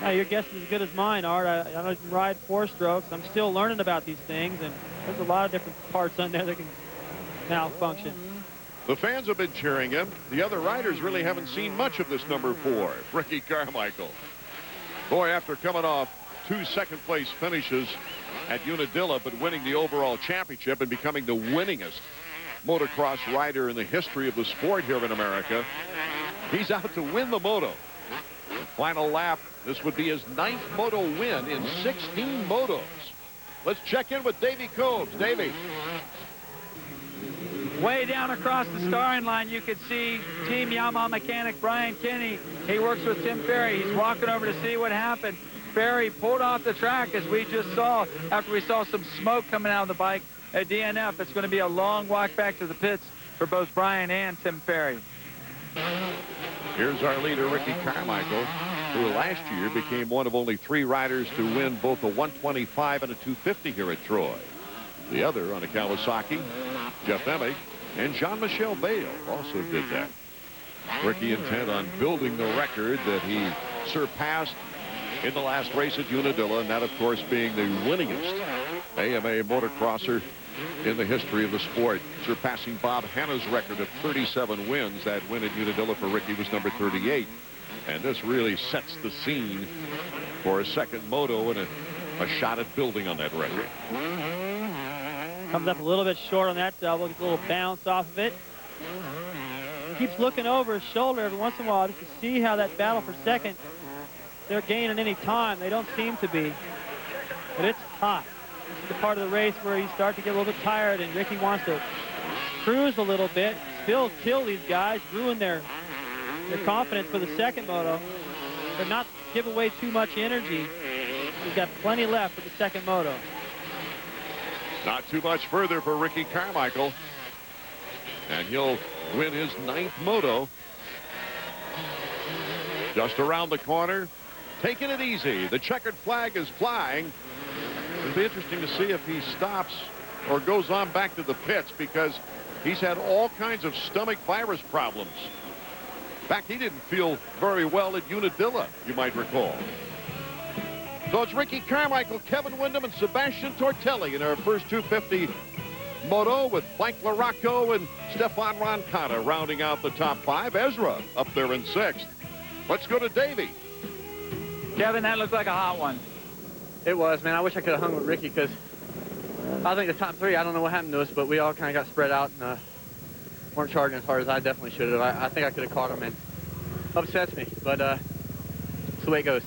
Now, your guess is as good as mine, Art. I don't ride 4-strokes. I'm still learning about these things, and there's a lot of different parts on there that can malfunction. The fans have been cheering him. The other riders really haven't seen much of this number 4, Ricky Carmichael. Boy, after coming off 2 second-place finishes at Unadilla, but winning the overall championship and becoming the winningest motocross rider in the history of the sport here in America, he's out to win the moto. Final lap. This would be his 9th moto win in 16 motos. Let's check in with Davey Combs. Davey. Way down across the starting line, you could see Team Yamaha mechanic Brian Kinney. He works with Tim Ferry. He's walking over to see what happened. Ferry pulled off the track, as we just saw, after we saw some smoke coming out of the bike at DNF. It's going to be a long walk back to the pits for both Brian and Tim Ferry. Here's our leader, Ricky Carmichael, who last year became one of only 3 riders to win both a 125 and a 250 here at Troy. The other on a Kawasaki, Jeff Emig, and Jean-Michel Bale also did that. Ricky intent on building the record that he surpassed in the last race at Unadilla, and that, of course, being the winningest AMA motocrosser in the history of the sport, surpassing Bob Hanna's record of 37 wins. That win at Unadilla for Ricky was number 38. And this really sets the scene for a second moto and a shot at building on that record. Comes up a little bit short on that double, gets a little bounce off of it. Keeps looking over his shoulder every once in a while just to see how that battle for second, they're gaining any time. They don't seem to be, but it's hot. This is the part of the race where you start to get a little bit tired, and Ricky wants to cruise a little bit, still kill these guys, ruin their confidence for the second moto, but not give away too much energy. He's got plenty left for the second moto. Not too much further for Ricky Carmichael, and he'll win his 9th moto. Just around the corner, taking it easy. The checkered flag is flying. It'll be interesting to see if he stops or goes on back to the pits, because he's had all kinds of stomach virus problems. In fact, he didn't feel very well at Unadilla, you might recall. So it's Ricky Carmichael, Kevin Windham, and Sebastien Tortelli in our first 250 moto, with LaRocco and Stephane Roncada rounding out the top 5. Ezra up there in 6th. Let's go to Davey. Kevin, that looked like a hot one. It was, man. I wish I could have hung with Ricky, because I think the top 3, I don't know what happened to us, but we all kind of got spread out and weren't charging as hard as I definitely should have. I think I could have caught him, and upsets me, but it's the way it goes.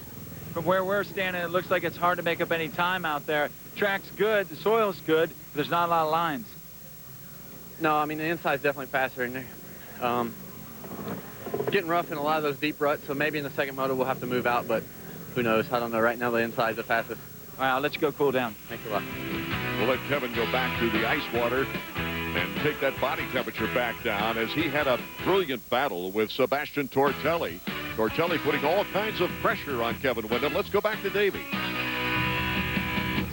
From where we're standing, it looks like it's hard to make up any time out there. Track's good, the soil's good, but there's not a lot of lines. No, I mean, the inside's definitely faster in there. Getting rough in a lot of those deep ruts, so maybe in the second moto we'll have to move out, but who knows? I don't know. Right now, the inside's the fastest. All right, I'll let you go cool down. Thanks a lot. We'll let Kevin go back to the ice water and take that body temperature back down, as he had a brilliant battle with Sebastien Tortelli. Tortelli putting all kinds of pressure on Kevin Windham. Let's go back to Davey.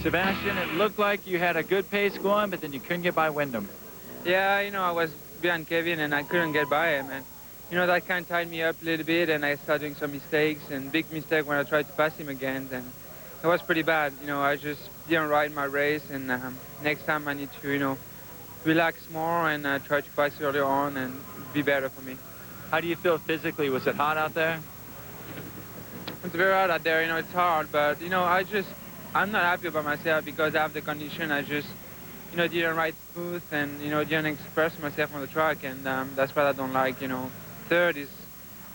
Sebastien, it looked like you had a good pace going, but then you couldn't get by Windham. Yeah, you know, I was behind Kevin and I couldn't get by him. And, you know, that kind of tied me up a little bit, and I started doing some mistakes, and big mistake when I tried to pass him again. And it was pretty bad. You know, I just didn't ride my race, and next time I need to, you know, relax more and try to pass earlier on and be better for me. How do you feel physically? Was it hot out there? It's very hot out there. You know, it's hard, but, you know, I'm not happy about myself because I have the condition. I just, you know, didn't ride smooth and, you know, didn't express myself on the track, and that's what I don't like. You know, third is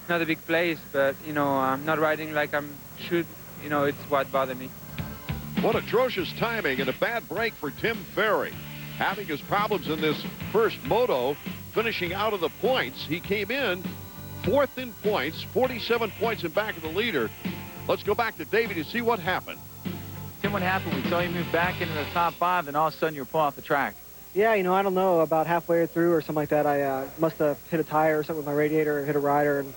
not a big place, but, you know, I'm not riding like I should. You know, it's what bothered me. What atrocious timing and a bad break for Tim Ferry. Having his problems in this first moto, finishing out of the points. He came in 4th in points, 47 points in back of the leader. Let's go back to Davey to see what happened. Tim, what happened? We saw you move back into the top 5, and all of a sudden you were pulling off the track. Yeah, you know, I don't know, about halfway through or something like that, I must have hit a tire or something with my radiator, or hit a rider and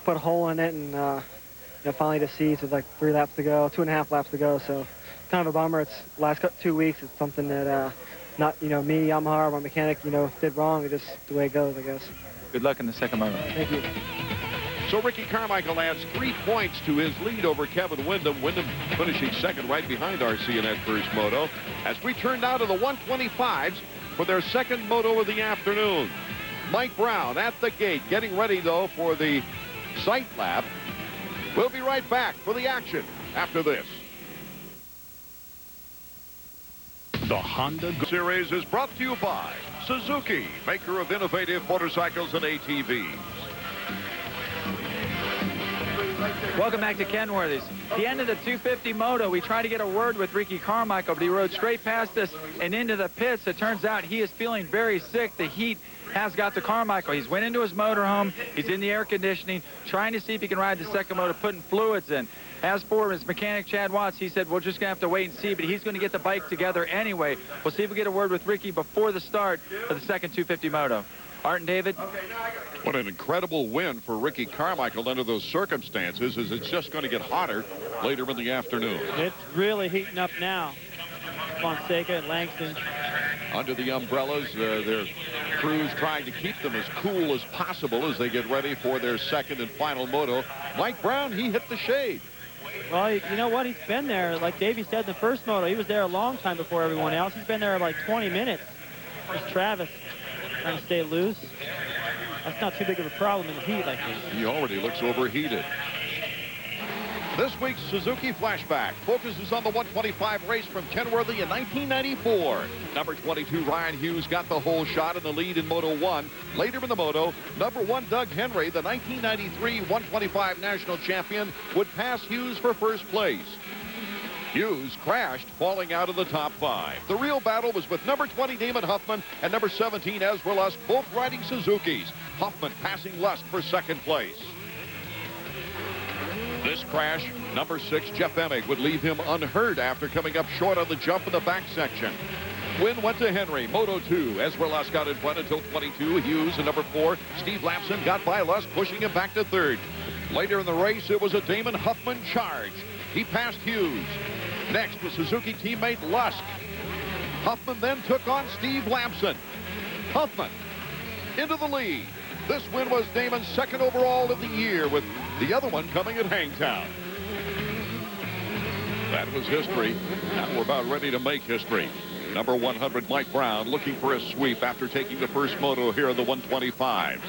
put a hole in it, and you know, finally deceased with like 3 laps to go, 2.5 laps to go. So kind of a bummer. It's last 2 weeks. It's something that not, you know, me, Yamaha, or my mechanic, you know, did wrong. It's just the way it goes, I guess. Good luck in the second moto. Thank you. So Ricky Carmichael adds 3 points to his lead over Kevin Windham. Windham finishing second right behind RC in that first moto. As we turn now to the 125s for their second moto of the afternoon. Mike Brown at the gate, getting ready, though, for the sight lap. We'll be right back for the action after this. The Honda Series is brought to you by Suzuki, maker of innovative motorcycles and ATVs. Welcome back to Kenworthy's. The end of the 250 moto, we tried to get a word with Ricky Carmichael, but he rode straight past us and into the pits. It turns out he is feeling very sick. The heat has got to Carmichael. He's went into his motorhome. He's in the air conditioning, trying to see if he can ride the second moto, putting fluids in. As for his mechanic, Chad Watts, he said, we're just going to have to wait and see, but he's going to get the bike together anyway. We'll see if we get a word with Ricky before the start of the second 250 moto. Art and David. What an incredible win for Ricky Carmichael under those circumstances, as it's just going to get hotter later in the afternoon. It's really heating up now. Fonseca and Langston. Under the umbrellas, their crews trying to keep them as cool as possible as they get ready for their second and final moto. Mike Brown, he hit the shade. Well, you know what? He's been there, like Davey said in the first moto. He was there a long time before everyone else. He's been there like 20 minutes. There's Travis trying to stay loose. That's not too big of a problem in the heat like this. He already looks overheated. This week's Suzuki Flashback focuses on the 125 race from Kenworthy in 1994. Number 22, Ryan Hughes, got the whole shot in the lead in Moto 1. Later in the moto, number 1, Doug Henry, the 1993 125 national champion, would pass Hughes for first place. Hughes crashed, falling out of the top 5. The real battle was with number 20, Damon Huffman, and number 17, Ezra Lusk, both riding Suzukis. Huffman passing Lusk for second place. This crash, number 6, Jeff Emig, would leave him unhurt after coming up short on the jump in the back section. Win went to Henry. Moto 2, Ezra Lusk got in front until 22. Hughes and number 4, Steve Lapson, got by Lusk, pushing him back to third. Later in the race, it was a Damon Huffman charge. He passed Hughes. Next was Suzuki teammate Lusk. Huffman then took on Steve Lamson. Huffman into the lead. This win was Damon's second overall of the year, with the other one coming at Hangtown. That was history. Now we're about ready to make history. Number 100, Mike Brown, looking for a sweep after taking the first moto here in the 125s.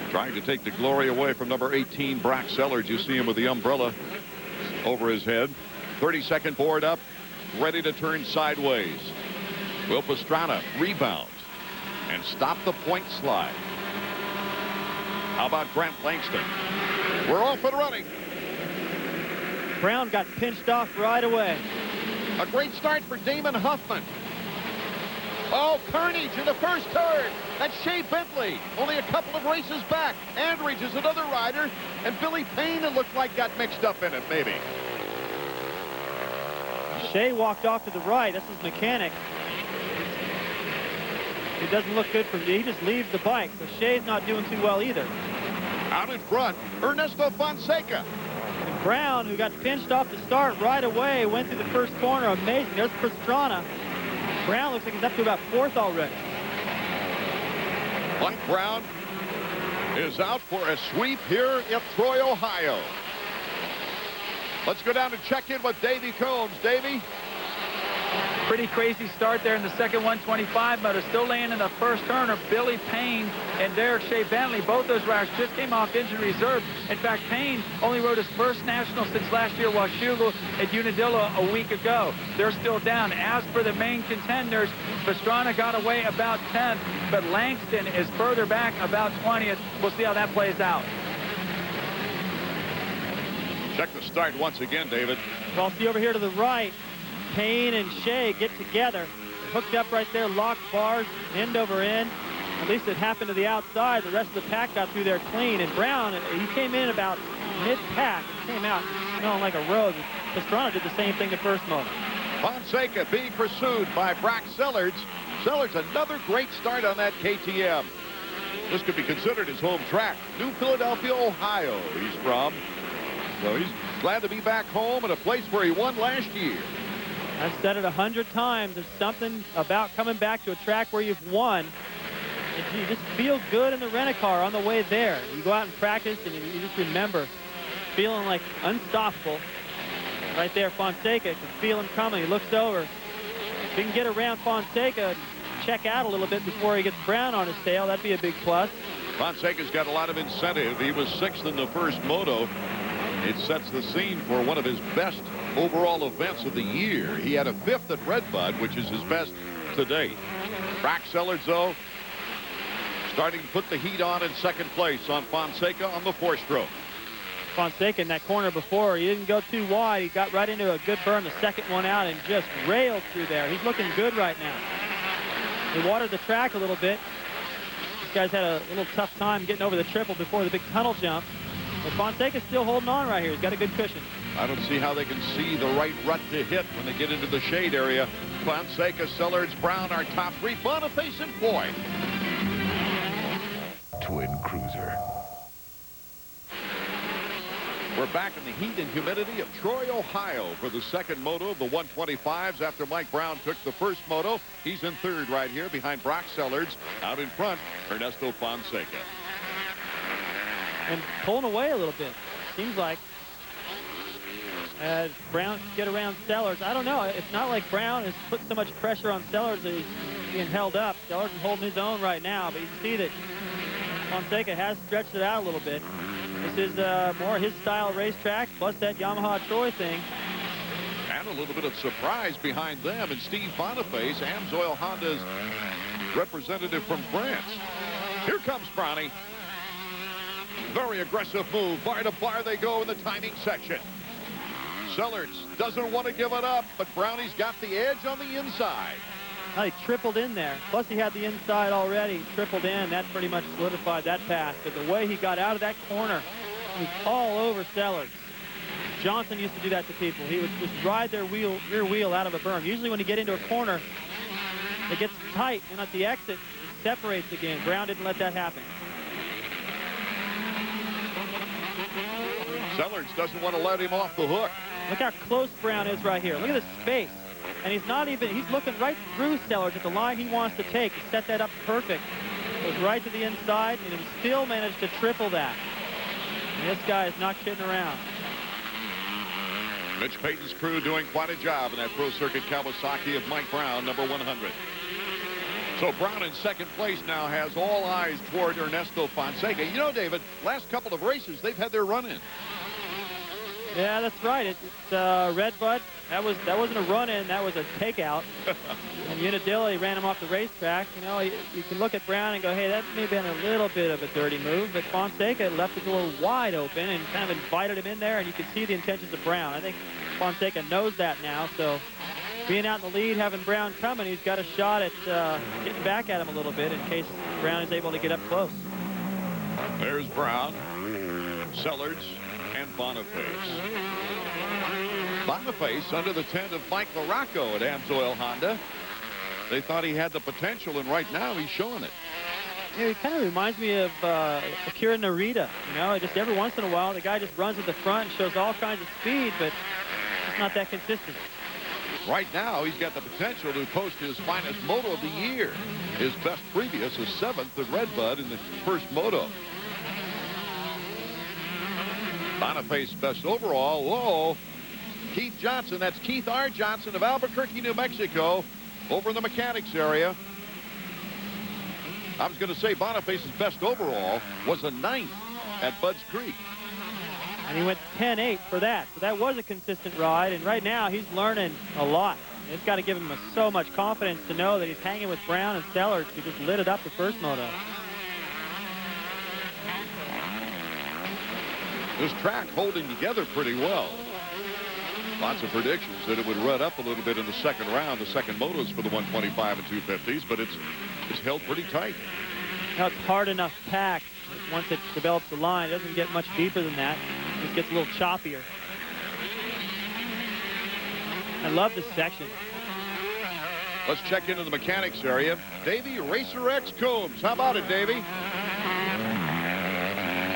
Trying to take the glory away from number 18, Brock Sellards. You see him with the umbrella over his head. 32nd board up, ready to turn sideways. Will Pastrana rebound and stop the point slide. How about Grant Langston? We're off and running. Brown got pinched off right away. A great start for Damon Huffman. Oh, carnage in the first turn. That's Shea Bentley, only a couple of races back. Andridge is another rider, and Billy Payne, it looked like, got mixed up in it, maybe. Shea walked off to the right. That's his mechanic. It doesn't look good for him. He just leaves the bike, so Shea's not doing too well either. Out in front, Ernesto Fonseca. And Brown, who got pinched off to start right away, went through the first corner. Amazing. There's Pastrana. Brown looks like he's up to about fourth already. Mike Brown is out for a sweep here in Troy, Ohio. Let's go down and check in with Davey Combs. Davey? Pretty crazy start there in the second 125 motor. Still laying in the first turn are Billy Payne and Derek Shea Bentley. Both those riders just came off injured reserve. In fact, Payne only rode his first national since last year while Shugel at Unadilla a week ago. They're still down. As for the main contenders, Pastrana got away about 10th, but Langston is further back about 20th. We'll see how that plays out. Check the start once again, David. Well, see over here to the right, Payne and Shea get together. They're hooked up right there, locked bars, end over end. At least it happened to the outside. The rest of the pack got through there clean. And Brown, he came in about mid-pack and came out smelling like a rose. Pastrana did the same thing the first moto. Fonseca being pursued by Brock Sellards. Sellards, another great start on that KTM. This could be considered his home track. New Philadelphia, Ohio, he's from. So he's glad to be back home at a place where he won last year. I've said it 100 times. There's something about coming back to a track where you've won. And you just feel good in the rent-a-car on the way there. You go out and practice, and you just remember feeling like unstoppable. Right there, Fonseca can feel him coming. He looks over. If he can get around Fonseca and check out a little bit before he gets Brown on his tail, that'd be a big plus. Fonseca's got a lot of incentive. He was 6th in the first moto. It sets the scene for one of his best overall events of the year. He had a 5th at Redbud, which is his best to date. Brock Sellards, though, starting to put the heat on in second place on Fonseca on the 4-stroke. Fonseca in that corner before, he didn't go too wide. He got right into a good burn the second one out and just railed through there. He's looking good right now. He watered the track a little bit. This guy's had a little tough time getting over the triple before the big tunnel jump. But Fonseca's still holding on right here. He's got a good cushion. I don't see how they can see the right rut to hit when they get into the shade area. Fonseca, Sellards, Brown are top 3. Boniface and Foy. Twin Cruiser. We're back in the heat and humidity of Troy, Ohio for the second moto of the 125s after Mike Brown took the first moto. He's in third right here behind Brock Sellards. Out in front, Ernesto Fonseca. And pulling away a little bit. Seems like as Brown get around Sellards. I don't know. It's not like Brown has put so much pressure on Sellards that he's being held up. Sellards is holding his own right now, but you can see that Fonseca has stretched it out a little bit. This is more his style racetrack, plus that Yamaha Troy thing. And a little bit of surprise behind them, and Steve Boniface, AMSOIL Honda's representative from France. Here comes Brownie. Very aggressive move. Bar to bar they go in the timing section. Sellards doesn't want to give it up, but Brownie's got the edge on the inside. He tripled in there. Plus he had the inside already. Tripled in. That pretty much solidified that pass. But the way he got out of that corner, he was all over Sellards. Johnson used to do that to people. He would just ride their rear wheel out of a berm. Usually when you get into a corner, it gets tight, and at the exit, it separates again. Brown didn't let that happen. Sellers doesn't want to let him off the hook. Look how close Brown is right here. Look at the space. And he's looking right through Sellers at the line he wants to take. He set that up perfect. Goes right to the inside, and he still managed to triple that. And this guy is not kidding around. Mitch Payton's crew doing quite a job in that Pro Circuit Kawasaki of Mike Brown, number 100. So Brown in second place now has all eyes toward Ernesto Fonseca. You know, David, last couple of races, they've had their run-in. Yeah, that's right. It's Redbud. That wasn't a run-in. That was a takeout. And Unadilla, he ran him off the racetrack. You know, you can look at Brown and go, hey, that may have been a little bit of a dirty move. But Fonseca left the door wide open and kind of invited him in there. And you can see the intentions of Brown. I think Fonseca knows that now. So being out in the lead, having Brown coming, he's got a shot at getting back at him a little bit in case Brown is able to get up close. There's Brown, Sellers, and Boniface. Boniface under the tent of Mike LaRocco at AMSOIL Honda. They thought he had the potential, and right now he's showing it. Yeah, he kind of reminds me of Akira Narita. You know, just every once in a while, the guy just runs at the front and shows all kinds of speed, but it's not that consistent. Right now, he's got the potential to post his finest moto of the year. His best previous is 7th at Redbud in the first moto. Boniface best overall. Whoa. Keith Johnson, that's Keith R. Johnson of Albuquerque, New Mexico, over in the mechanics area. I was going to say Boniface's best overall was a 9th at Budds Creek. And he went 10-8 for that. So that was a consistent ride, and right now he's learning a lot. It's got to give him so much confidence to know that he's hanging with Brown and Sellers, who just lit it up the first moto. This track holding together pretty well. Lots of predictions that it would run up a little bit in the second round, the second motos for the 125 and 250s, but it's held pretty tight. Now it's hard enough packed. Once it develops the line, it doesn't get much deeper than that. It just gets a little choppier. I love this section. Let's check into the mechanics area. Davey Racer X Combs. How about it, Davey?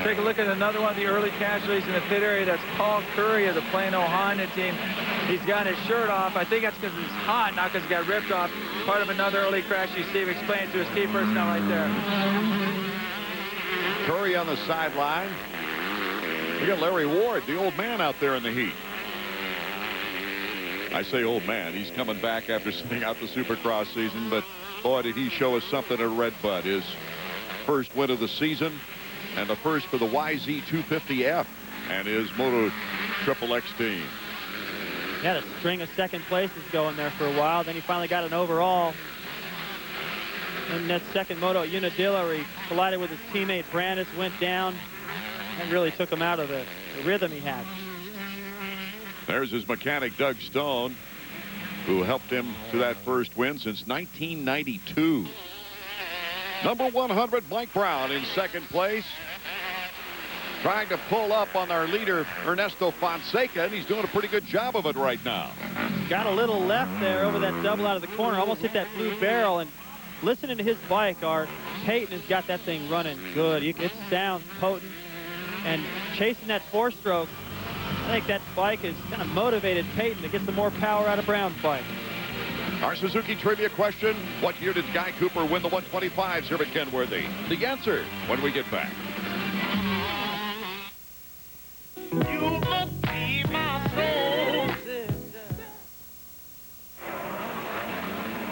Take a look at another one of the early casualties in the pit area. That's Paul Curry of the Plano Honda team. He's got his shirt off. I think that's because it's hot, not because he got ripped off. Part of another early crash. You see him explain to his team personnel right there. Curry on the sideline. We got Larry Ward, the old man, out there in the heat. I say old man. He's coming back after sitting out the Supercross season, but boy, did he show us something at Redbud. His first win of the season and the first for the YZ250F and his Moto XXX team. He had a string of second places going there for a while. Then he finally got an overall. In that second moto at Unadilla, where he collided with his teammate Brandis, went down, and really took him out of the rhythm he had. There's his mechanic, Doug Stone, who helped him to that first win since 1992. Number 100, Mike Brown in second place. Trying to pull up on our leader, Ernesto Fonseca, and he's doing a pretty good job of it right now. Got a little left there over that double out of the corner. Almost hit that blue barrel, and listening to his bike, Art, Peyton has got that thing running good. It sounds potent. And chasing that four-stroke, I think that bike has kind of motivated Peyton to get some more power out of Brown's bike. Our Suzuki trivia question, what year did Guy Cooper win the 125s here at Kenworthy? The answer when we get back. You must be my soul.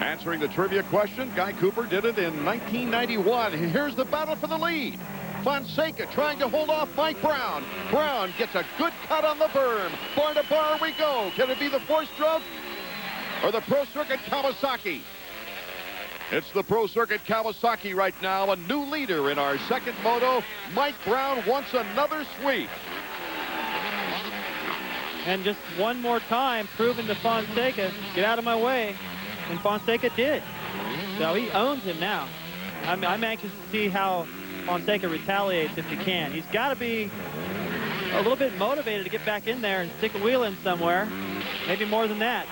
Answering the trivia question, Guy Cooper did it in 1991. Here's the battle for the lead. Fonseca trying to hold off Mike Brown. Brown gets a good cut on the berm. Bar to bar we go. Can it be the four-stroke or the Pro Circuit Kawasaki? It's the Pro Circuit Kawasaki right now, a new leader in our second moto. Mike Brown wants another sweep. And just one more time, proving to Fonseca, get out of my way. And Fonseca did. So he owns him now. I'm anxious to see how Fonseca retaliates if he can. He's got to be a little bit motivated to get back in there and stick a wheel in somewhere. Maybe more than that.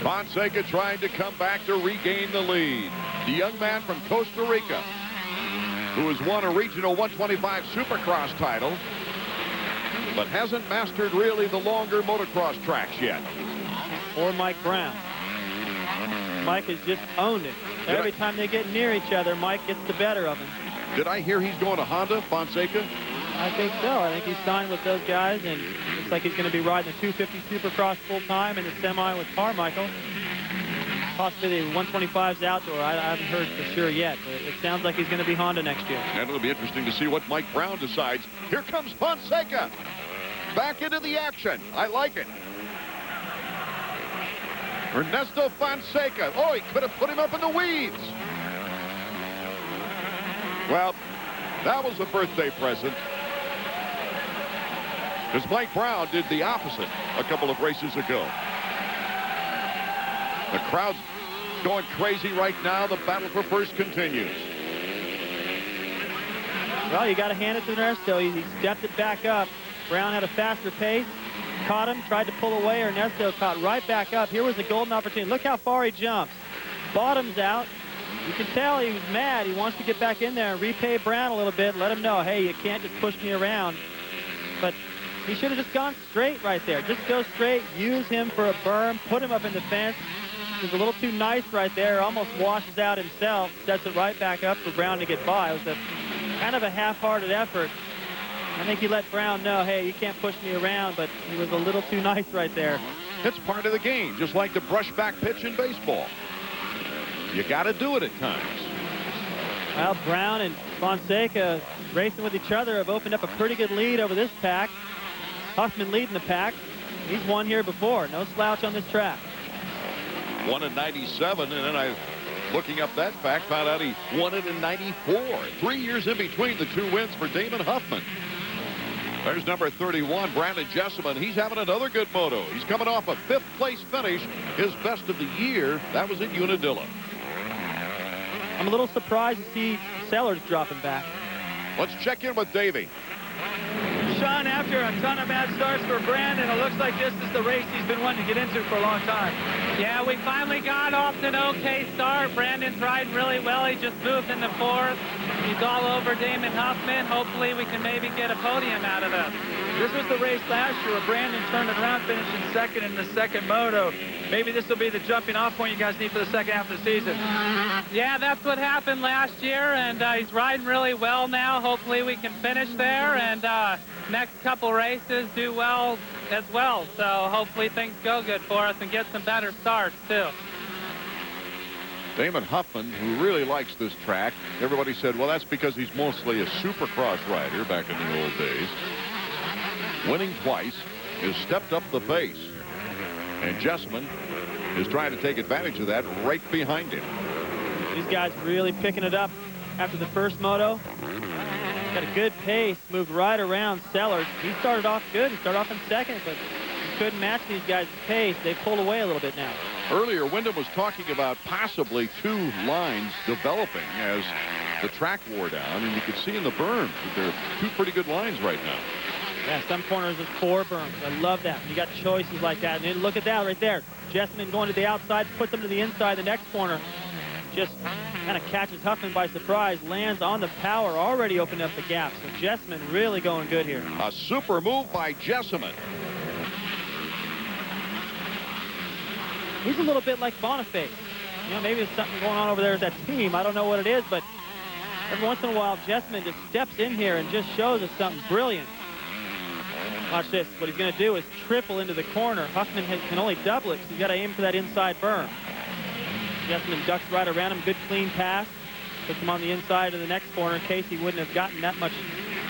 Fonseca trying to come back to regain the lead. The young man from Costa Rica, who has won a regional 125 Supercross title, but hasn't mastered really the longer motocross tracks yet. Or Mike Brown. Mike has just owned it. Every time they get near each other, Mike gets the better of him. Did I hear he's going to Honda, Fonseca? I think so. I think he's signed with those guys, and looks like he's going to be riding the 250 Supercross full-time and the semi with Carmichael. Possibly the 125's outdoor. I haven't heard for sure yet, but it sounds like he's going to be Honda next year. And it'll be interesting to see what Mike Brown decides. Here comes Fonseca. Back into the action. I like it. Ernesto Fonseca. Oh, he could have put him up in the weeds. Well, that was a birthday present, because Mike Brown did the opposite a couple of races ago. The crowd's going crazy right now. The battle for first continues. Well, you got to hand it to Ernesto. He stepped it back up. Brown had a faster pace. Caught him, tried to pull away. Ernesto caught right back up. Here was a golden opportunity. Look how far he jumps. Bottoms out. You can tell he was mad. He wants to get back in there and repay Brown a little bit. Let him know, hey, you can't just push me around. But he should have just gone straight right there. Just go straight, use him for a berm, put him up in the fence. He's a little too nice right there. Almost washes out himself. Sets it right back up for Brown to get by. It was kind of a half-hearted effort. I think he let Brown know, hey, you can't push me around, but he was a little too nice right there. It's part of the game, just like the brush-back pitch in baseball. You got to do it at times. Well, Brown and Fonseca racing with each other have opened up a pretty good lead over this pack. Huffman leading the pack. He's won here before. No slouch on this track. Won in 97, and then looking up that fact, found out he won it in 94. 3 years in between the two wins for Damon Huffman. There's number 31, Brandon Jessamine. He's having another good moto. He's coming off a 5th place finish, his best of the year. That was at Unadilla. I'm a little surprised to see Sellers dropping back. Let's check in with Davey. Sean, after a ton of bad starts for Brandon, it looks like this is the race he's been wanting to get into for a long time. Yeah, we finally got off to an okay start. Brandon's riding really well. He just moved in the 4th. He's all over Damon Huffman. Hopefully we can maybe get a podium out of this. This was the race last year where Brandon turned it around, finishing second in the second moto. Maybe this will be the jumping off point you guys need for the second half of the season. Yeah, that's what happened last year, and he's riding really well now. Hopefully we can finish there, and next couple races do well as well. So hopefully things go good for us and get some better starts too. Damon Huffman, who really likes this track. Everybody said, well, that's because he's mostly a supercross rider back in the old days. Winning twice, has stepped up the pace. And Jessamine is trying to take advantage of that right behind him. These guys really picking it up after the first moto. Got a good pace, moved right around Sellers. He started off good. He started off in second, but he couldn't match these guys' pace. They pulled away a little bit now. Earlier, Windham was talking about possibly 2 lines developing as the track wore down, and you could see in the berms that there are 2 pretty good lines right now. Yeah, some corners with 4 berms. I love that. You got choices like that. And then look at that right there. Jessamine going to the outside, puts him to the inside the next corner. Just kind of catches Huffman by surprise, lands on the power, already opened up the gap. So Jessamine really going good here. A super move by Jessamine. He's a little bit like Boniface. You know, maybe there's something going on over there with that team. I don't know what it is, but every once in a while, Jessamine just steps in here and just shows us something brilliant. Watch this. What he's going to do is triple into the corner. Huffman can only double it, so he's got to aim for that inside berm. Jessamine ducks right around him. Good clean pass. Puts him on the inside of the next corner in case he wouldn't have gotten that much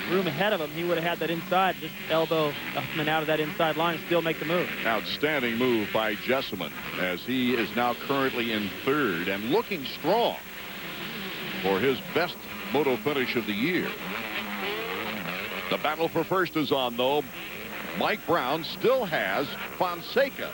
room ahead of him. He would have had that inside. Just elbow Huffman out of that inside line and still make the move. Outstanding move by Jessamine, as he is now currently in 3rd and looking strong for his best moto finish of the year. The battle for first is on, though. Mike Brown still has Fonseca.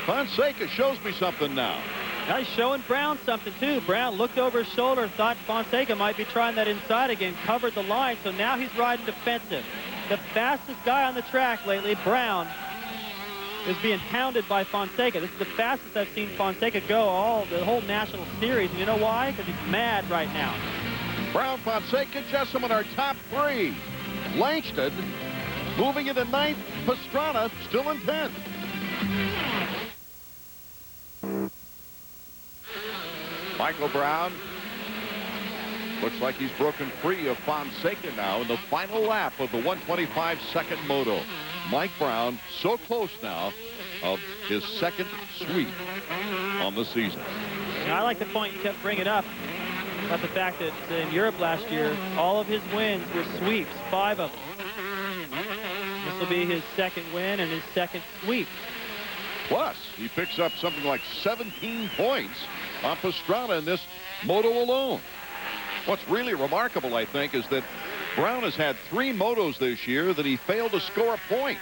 Fonseca shows me something now. Now he's showing Brown something, too. Brown looked over his shoulder, thought Fonseca might be trying that inside again, covered the line, so now he's riding defensive. The fastest guy on the track lately, Brown, is being hounded by Fonseca. This is the fastest I've seen Fonseca go the whole national series. And you know why? Because he's mad right now. Brown, Fonseca, Jessamine are top 3. Langston Moving into 9th, Pastrana still in 10th. Michael Brown looks like he's broken free of Fonseca now in the final lap of the 125 second moto. Mike Brown so close now of his second sweep on the season. I like the point you kept bringing up about the fact that in Europe last year, all of his wins were sweeps, 5 of them. This will be his second win and his second sweep. Plus, he picks up something like 17 points on Pastrana in this moto alone. What's really remarkable, I think, is that Brown has had 3 motos this year that he failed to score a point.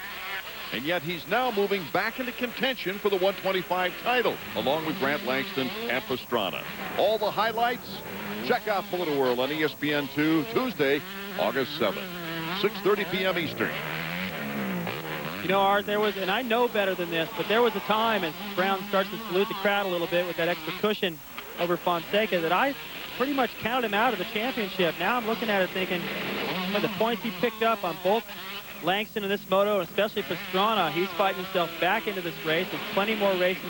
And yet he's now moving back into contention for the 125 title, along with Grant Langston and Pastrana. All the highlights, check out Moto World on ESPN2, Tuesday, August 7th, 6:30 p.m. Eastern. You know, Art, there was, and I know better than this, but there was a time as Brown starts to salute the crowd a little bit with that extra cushion over Fonseca that I pretty much counted him out of the championship. Now I'm looking at it thinking, well, the points he picked up on both Langston in this moto, and especially Pastrana, he's fighting himself back into this race. There's plenty more races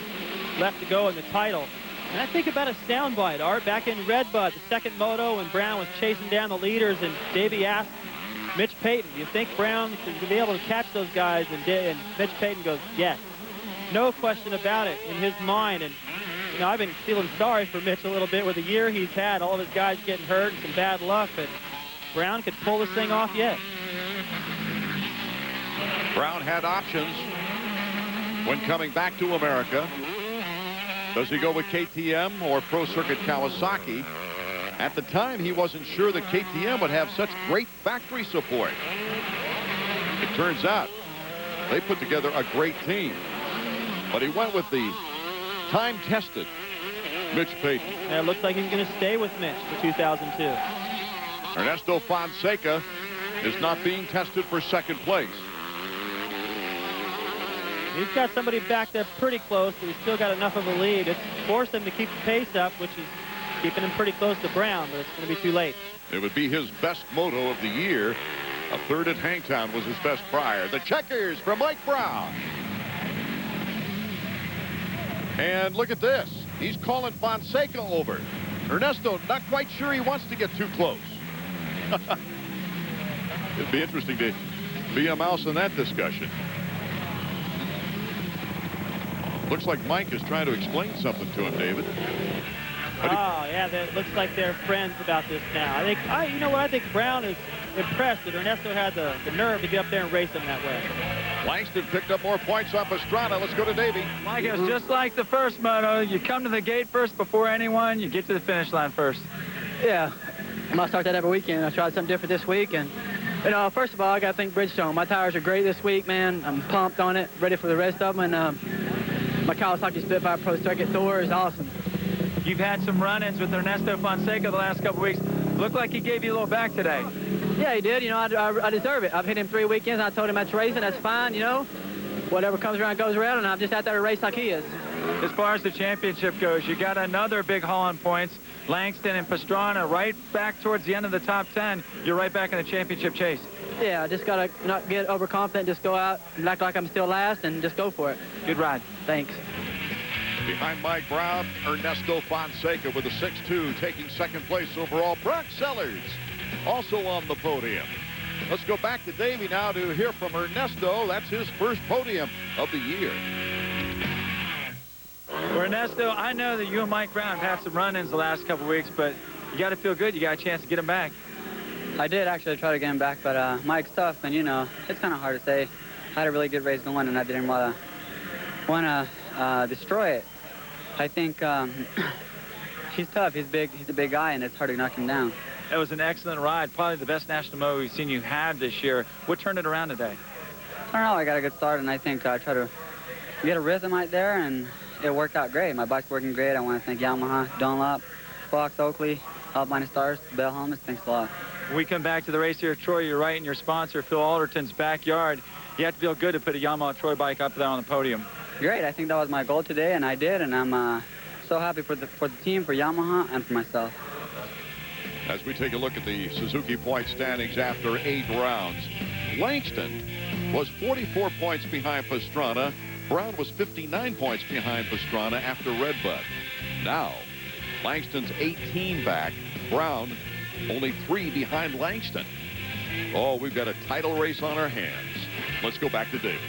left to go in the title. And I think about a soundbite, Art, back in Redbud, the second moto, when Brown was chasing down the leaders, and Davey asked Mitch Payton, do you think Brown is going to be able to catch those guys? And Mitch Payton goes, yes. No question about it in his mind. And, you know, I've been feeling sorry for Mitch a little bit with the year he's had, all of his guys getting hurt and some bad luck, but Brown could pull this thing off yet. Brown had options when coming back to America. Does he go with KTM or Pro Circuit Kawasaki? At the time, he wasn't sure that KTM would have such great factory support. It turns out they put together a great team. But he went with the time-tested Mitch Payton. And it looks like he's going to stay with Mitch for 2002. Ernesto Fonseca is not being tested for second place. He's got somebody back there pretty close, but he's still got enough of a lead. It's forced him to keep the pace up, which is keeping him pretty close to Brown, but it's going to be too late. It would be his best moto of the year. A third at Hangtown was his best prior. The checkers from Mike Brown. And look at this. He's calling Fonseca over. Ernesto not quite sure he wants to get too close. It'd be interesting to be a mouse in that discussion. Looks like Mike is trying to explain something to him, David. Yeah, it looks like they're friends about this now. You know what? I think Brown is impressed that Ernesto had the nerve to get up there and race him that way. Langston picked up more points off Pastrana. Let's go to Davey. Mike, it's just like the first moto. You come to the gate first before anyone. You get to the finish line first. Yeah, I'm going to start that every weekend. I tried something different this week. And, you know, first of all, I got to thank Bridgestone. My tires are great this week, man. I'm pumped on it, ready for the rest of them. And my Kawasaki Spitfire Pro Circuit Tour is awesome. You've had some run-ins with Ernesto Fonseca the last couple weeks. Looked like he gave you a little back today. Yeah, he did. You know, I deserve it. I've hit him 3 weekends. I told him that's racing. That's fine, you know. Whatever comes around goes around, and I'm just out there to race like he is. As far as the championship goes, you got another big haul on points. Langston and Pastrana right back towards the end of the top 10. You're right back in the championship chase. Yeah, I just got to not get overconfident, just go out and act like I'm still last and just go for it. Good ride. Thanks. Behind Mike Brown, Ernesto Fonseca with a 6-2, taking second place overall. Brock Sellers also on the podium. Let's go back to Davey now to hear from Ernesto. That's his first podium of the year. Well, Ernesto, I know that you and Mike Brown have had some run-ins the last couple weeks, but you got to feel good. You got a chance to get him back. I did actually try to get him back, but Mike's tough, and, you know, it's kind of hard to say. I had a really good race going, and I didn't want to destroy it. I think he's tough. He's big. He's a big guy, and it's hard to knock him down. It was an excellent ride. Probably the best national moto we've seen you have this year. What turned it around today? I don't know. I got a good start, and I think I tried to get a rhythm right there, and it worked out great. My bike's working great. I want to thank Yamaha, Dunlop, Fox, Oakley, Alpine Stars, Bell Helmets. Thanks a lot. When we come back to the race here at Troy, you're right in your sponsor, Phil Alderton's backyard. You have to feel good to put a Yamaha Troy bike up there on the podium. Great. I think that was my goal today, and I did, and I'm so happy for the team, for Yamaha, and for myself. As we take a look at the Suzuki point standings after 8 rounds, Langston was 44 points behind Pastrana. Brown was 59 points behind Pastrana after Redbud. Now, Langston's 18 back. Brown only 3 behind Langston. Oh, we've got a title race on our hands. Let's go back to David.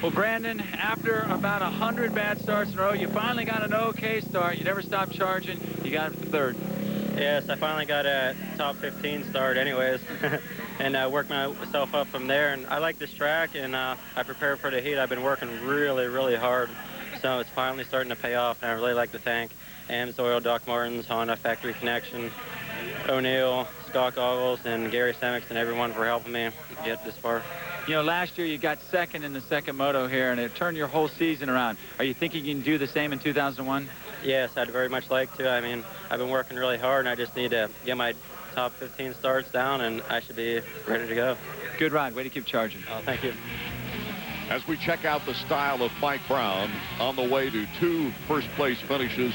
Well, Brandon, after about 100 bad starts in a row, you finally got an okay start. You never stopped charging. You got third. Yes, I finally got a top 15 start anyways, and I worked myself up from there. And I like this track, and I prepared for the heat. I've been working really, really hard, so it's finally starting to pay off, and I really like to thank AMS Oil, Doc Martens, Honda Factory Connection, O'Neill, Scott Goggles, and Gary Semix, and everyone for helping me get this far. You know, last year you got second in the second moto here, and it turned your whole season around. Are you thinking you can do the same in 2001? Yes, I'd very much like to. I mean, I've been working really hard, and I just need to get my top 15 starts down, and I should be ready to go. Good ride. Way to keep charging. Oh, thank you. As we check out the style of Mike Brown on the way to 2 first-place finishes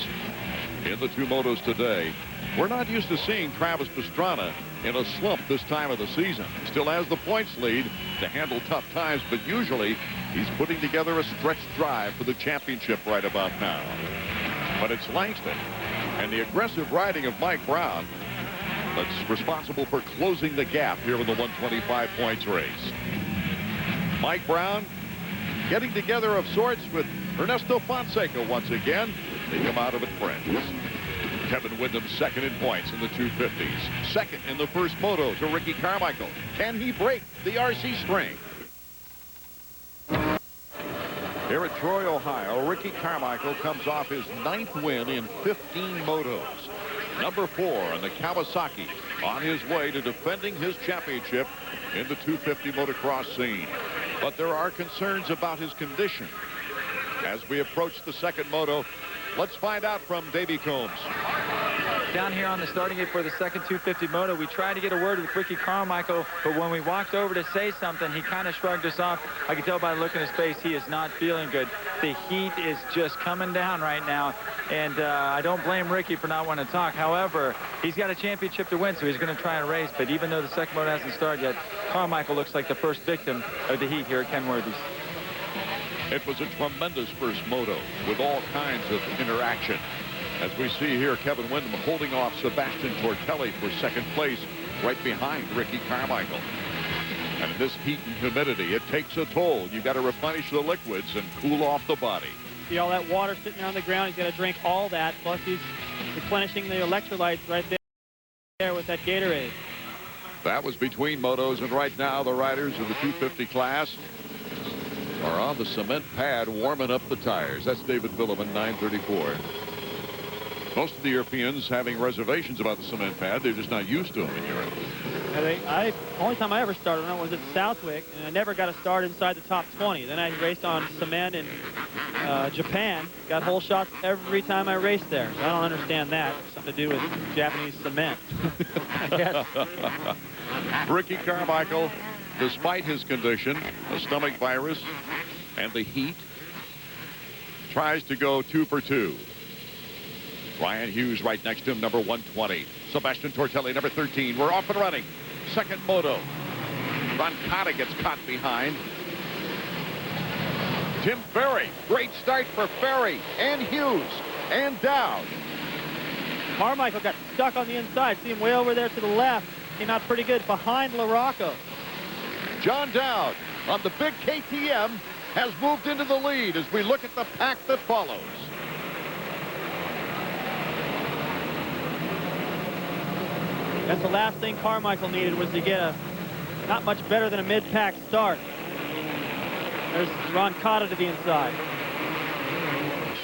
in the 2 motos today, we're not used to seeing Travis Pastrana in a slump this time of the season. Still has the points lead to handle tough times, but usually he's putting together a stretch drive for the championship right about now. But it's Langston and the aggressive riding of Mike Brown that's responsible for closing the gap here in the 125 points race. Mike Brown getting together of sorts with Ernesto Fonseca once again. They come out of it friends. Kevin Windham second in points in the 250s. Second in the first moto to Ricky Carmichael. Can he break the RC string? Here at Troy, Ohio, Ricky Carmichael comes off his 9th win in 15 motos. Number 4 in the Kawasaki, on his way to defending his championship in the 250 motocross scene. But there are concerns about his condition. As we approach the second moto, let's find out from Davey Combs. Down here on the starting gate for the second 250 moto, we tried to get a word with Ricky Carmichael, but when we walked over to say something, he kind of shrugged us off. I could tell by the look in his face he is not feeling good. The heat is just coming down right now, and I don't blame Ricky for not wanting to talk. However, he's got a championship to win, so he's going to try and race, but even though the second moto hasn't started yet, Carmichael looks like the first victim of the heat here at Kenworthy's. It was a tremendous first moto with all kinds of interaction. As we see here, Kevin Windham holding off Sebastien Tortelli for second place right behind Ricky Carmichael. And in this heat and humidity, it takes a toll. You've got to replenish the liquids and cool off the body. See all that water sitting on the ground. He's got to drink all that. Plus, he's replenishing the electrolytes right there with that Gatorade. That was between motos, and right now the riders of the 250 class are on the cement pad warming up the tires. That's David Vuillemin, 934. Most of the Europeans having reservations about the cement pad. They're just not used to them in Europe. Only time I ever started on was at Southwick, and I never got a start inside the top 20. Then I raced on cement in Japan. Got whole shots every time I raced there. So I don't understand that. Something to do with Japanese cement. I guess. Ricky Carmichael, despite his condition, a stomach virus, and the heat, tries to go 2 for 2. Ryan Hughes right next to him, number 120. Sebastien Tortelli, number 13. We're off and running. Second moto. Roncada gets caught behind. Tim Ferry. Great start for Ferry and Hughes and Dowd. Carmichael got stuck on the inside. See him way over there to the left. Came out pretty good behind LaRocco. John Dowd on the big KTM has moved into the lead as we look at the pack that follows. That's the last thing Carmichael needed, was to get a not much better than a mid-pack start. There's Roncada to the inside.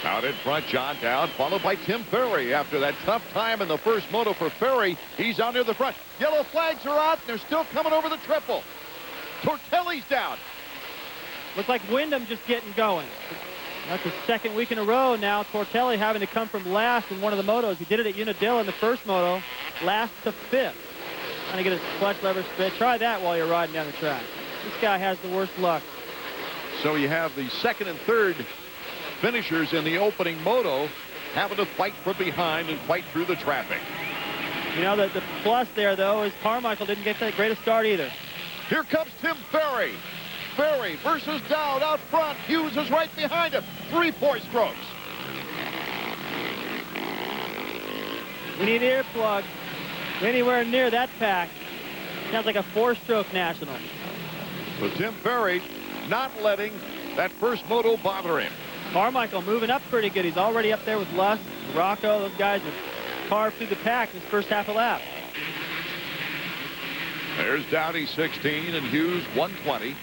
Out in front, John Dowd, followed by Tim Ferry. After that tough time in the first moto for Ferry, he's out near the front. Yellow flags are out, and they're still coming over the triple. Tortelli's down. Looks like Windham just getting going. That's the second week in a row now. Tortelli having to come from last in one of the motos. He did it at Unadilla in the first moto, last to 5th. Trying to get his clutch lever spit. Try that while you're riding down the track. This guy has the worst luck. So you have the second and third finishers in the opening moto having to fight from behind and fight through the traffic. You know, the plus there, though, is Carmichael didn't get that great a start either. Here comes Tim Ferry. Ferry versus Dowd out front. Hughes is right behind him. 3 strokes. We need earplugs anywhere near that pack. Sounds like a 4-stroke national. But Tim Ferry not letting that first moto bother him. Carmichael moving up pretty good. He's already up there with Lusk, LaRocco. Those guys have carved through the pack in his first half a lap. There's Dowdy 16 and Hughes 120.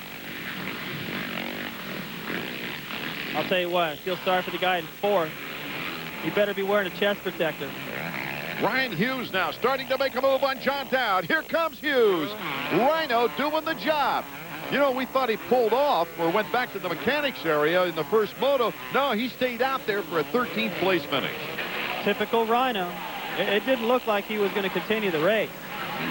I'll tell you what, I feel sorry for the guy in 4th. He better be wearing a chest protector. Ryan Hughes now starting to make a move on John Dowd. Here comes Hughes. Rhino doing the job. You know, we thought he pulled off or went back to the mechanics area in the first moto. No, he stayed out there for a 13th place finish. Typical Rhino. It didn't look like he was going to continue the race.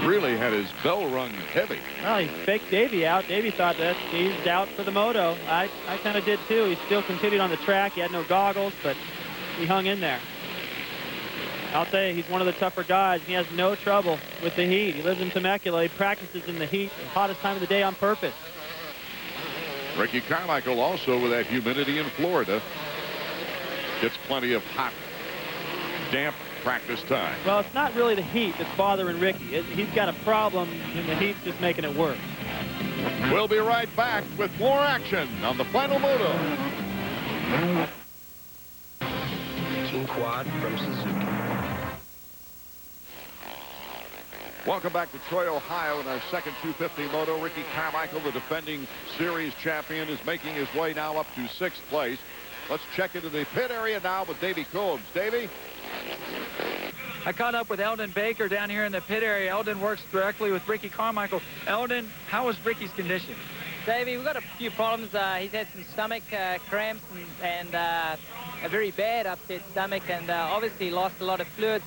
Really had his bell rung heavy. Well, he faked Davey out. Davey thought that he's out for the moto. I kind of did too. He still continued on the track. He had no goggles, but he hung in there. I'll tell you, he's one of the tougher guys. He has no trouble with the heat. He lives in Temecula. He practices in the heat, the hottest time of the day on purpose. Ricky Carmichael also with that humidity in Florida. Gets plenty of hot, damp practice time. Well, it's not really the heat that's bothering Ricky. He's got a problem, and the heat's just making it worse. We'll be right back with more action on the final moto. Team Quad from Suzuki. Welcome back to Troy, Ohio in our second 250 moto. Ricky Carmichael, the defending series champion, is making his way now up to 6th place. Let's check into the pit area now with Davey Combs. Davey? I caught up with Eldon Baker down here in the pit area. Eldon works directly with Ricky Carmichael. Eldon, how is Ricky's condition? Davey, we've got a few problems. He's had some stomach cramps and a very bad upset stomach, and obviously lost a lot of fluids.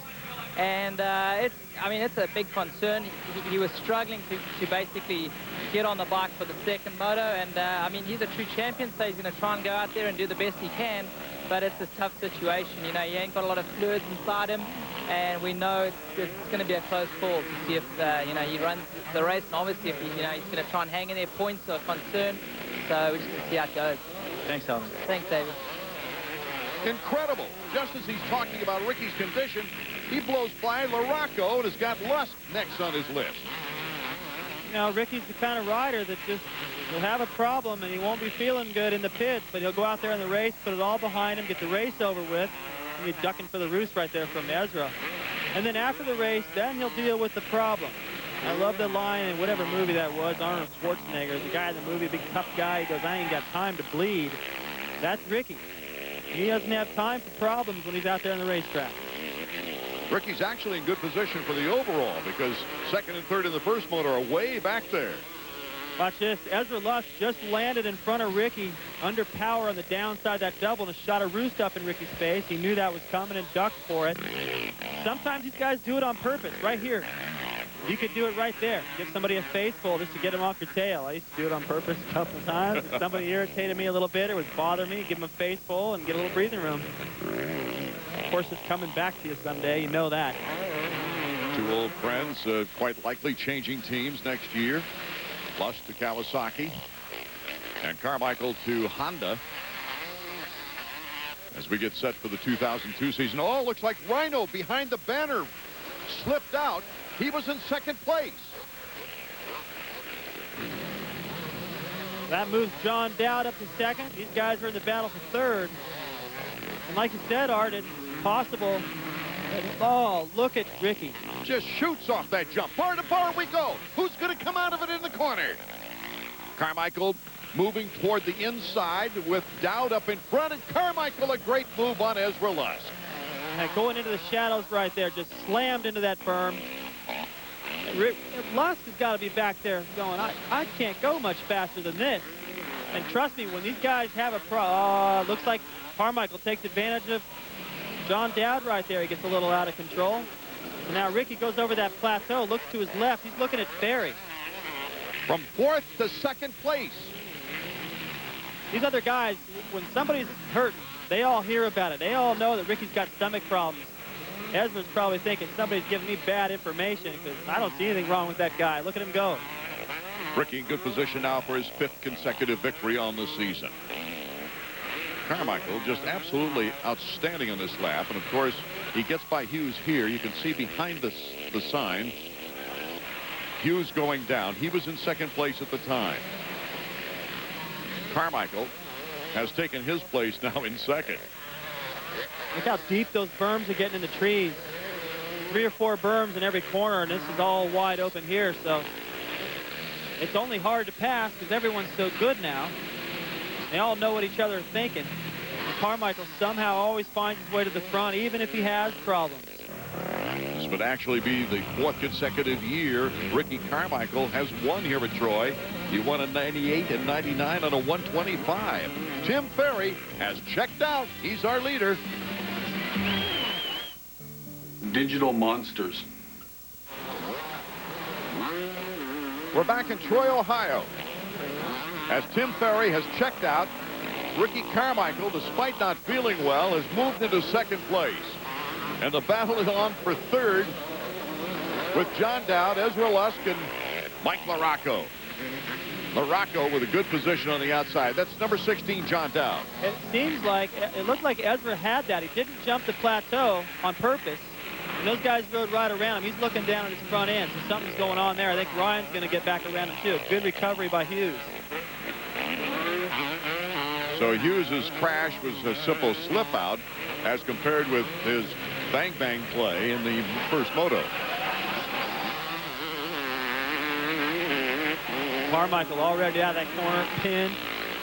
And it's a big concern. He was struggling to basically get on the bike for the second moto, and he's a true champion, so he's going to try and go out there and do the best he can. But it's a tough situation. You know, he ain't got a lot of fluids inside him, and we know it's going to be a close call to see if he runs the race. And obviously, if he's going to try and hang in there, points are concerned. So we're just going to see how it goes. Thanks, Eldon. Thanks, David. Incredible. Just as he's talking about Ricky's condition, he blows by LaRocco and has got Lusk next on his list. You know, Ricky's the kind of rider that just will have a problem and he won't be feeling good in the pits, but he'll go out there in the race, put it all behind him, get the race over with. He's ducking for the roost right there from Ezra. And then after the race, then he'll deal with the problem. I love the line in whatever movie that was, Arnold Schwarzenegger, the guy in the movie, big tough guy. He goes, I ain't got time to bleed. That's Ricky. He doesn't have time for problems when he's out there on the racetrack. Ricky's actually in good position for the overall because 2nd and 3rd in the first motor are way back there. Watch this. Ezra Lusk just landed in front of Ricky under power on the downside of that double and shot a roost up in Ricky's face. He knew that was coming and ducked for it. Sometimes these guys do it on purpose, right here. You could do it right there. Give somebody a face full just to get them off your tail. I used to do it on purpose a couple times. If somebody irritated me a little bit or was bothering me, give them a face full and get a little breathing room. Of course, it's coming back to you someday. You know that. Two old friends, quite likely changing teams next year. Lusk to Kawasaki and Carmichael to Honda. As we get set for the 2002 season. Oh, looks like Rhino behind the banner slipped out. He was in 2nd place. That moves John Dowd up to 2nd. These guys are in the battle for 3rd. And like you said, Art, it's possible. Oh, look at Ricky. Just shoots off that jump. Bar to bar we go. Who's going to come out of it in the corner? Carmichael moving toward the inside with Dowd up in front. And Carmichael, a great move on Ezra Lusk. And going into the shadows right there, just slammed into that berm. Lusk has got to be back there going, I can't go much faster than this. And trust me, when these guys have a looks like Carmichael takes advantage of John Dowd right there. He gets a little out of control. And now Ricky goes over that plateau, looks to his left. He's looking at Ferry. From 4th to 2nd place. These other guys, when somebody's hurt, they all hear about it. They all know that Ricky's got stomach problems. Ezra's probably thinking somebody's giving me bad information because I don't see anything wrong with that guy. Look at him go. Ricky in good position now for his 5th consecutive victory on the season. Carmichael just absolutely outstanding on this lap. And of course, he gets by Hughes here. You can see behind the sign, Hughes going down. He was in 2nd place at the time. Carmichael has taken his place now in 2nd. Look how deep those berms are getting in the trees. 3 or 4 berms in every corner, and this is all wide open here, so it's only hard to pass because everyone's so good now. They all know what each other are thinking. And Carmichael somehow always finds his way to the front, even if he has problems. This would actually be the 4th consecutive year Ricky Carmichael has won here at Troy. He won in 98 and 99 on a 125. Tim Ferry has checked out. He's our leader. Digital monsters. We're back in Troy, Ohio. As Tim Ferry has checked out, Ricky Carmichael, despite not feeling well, has moved into 2nd place. And the battle is on for 3rd with John Dowd, Ezra Lusk, and Mike LaRocco. LaRocco with a good position on the outside. That's number 16, John Dowd. It seems like, it looked like Ezra had that. He didn't jump the plateau on purpose. And those guys rode right around him. He's looking down at his front end, so something's going on there. I think Ryan's going to get back around him, too. Good recovery by Hughes. So Hughes' crash was a simple slip out as compared with his bang-bang play in the first moto. Carmichael already out of that corner, pinned,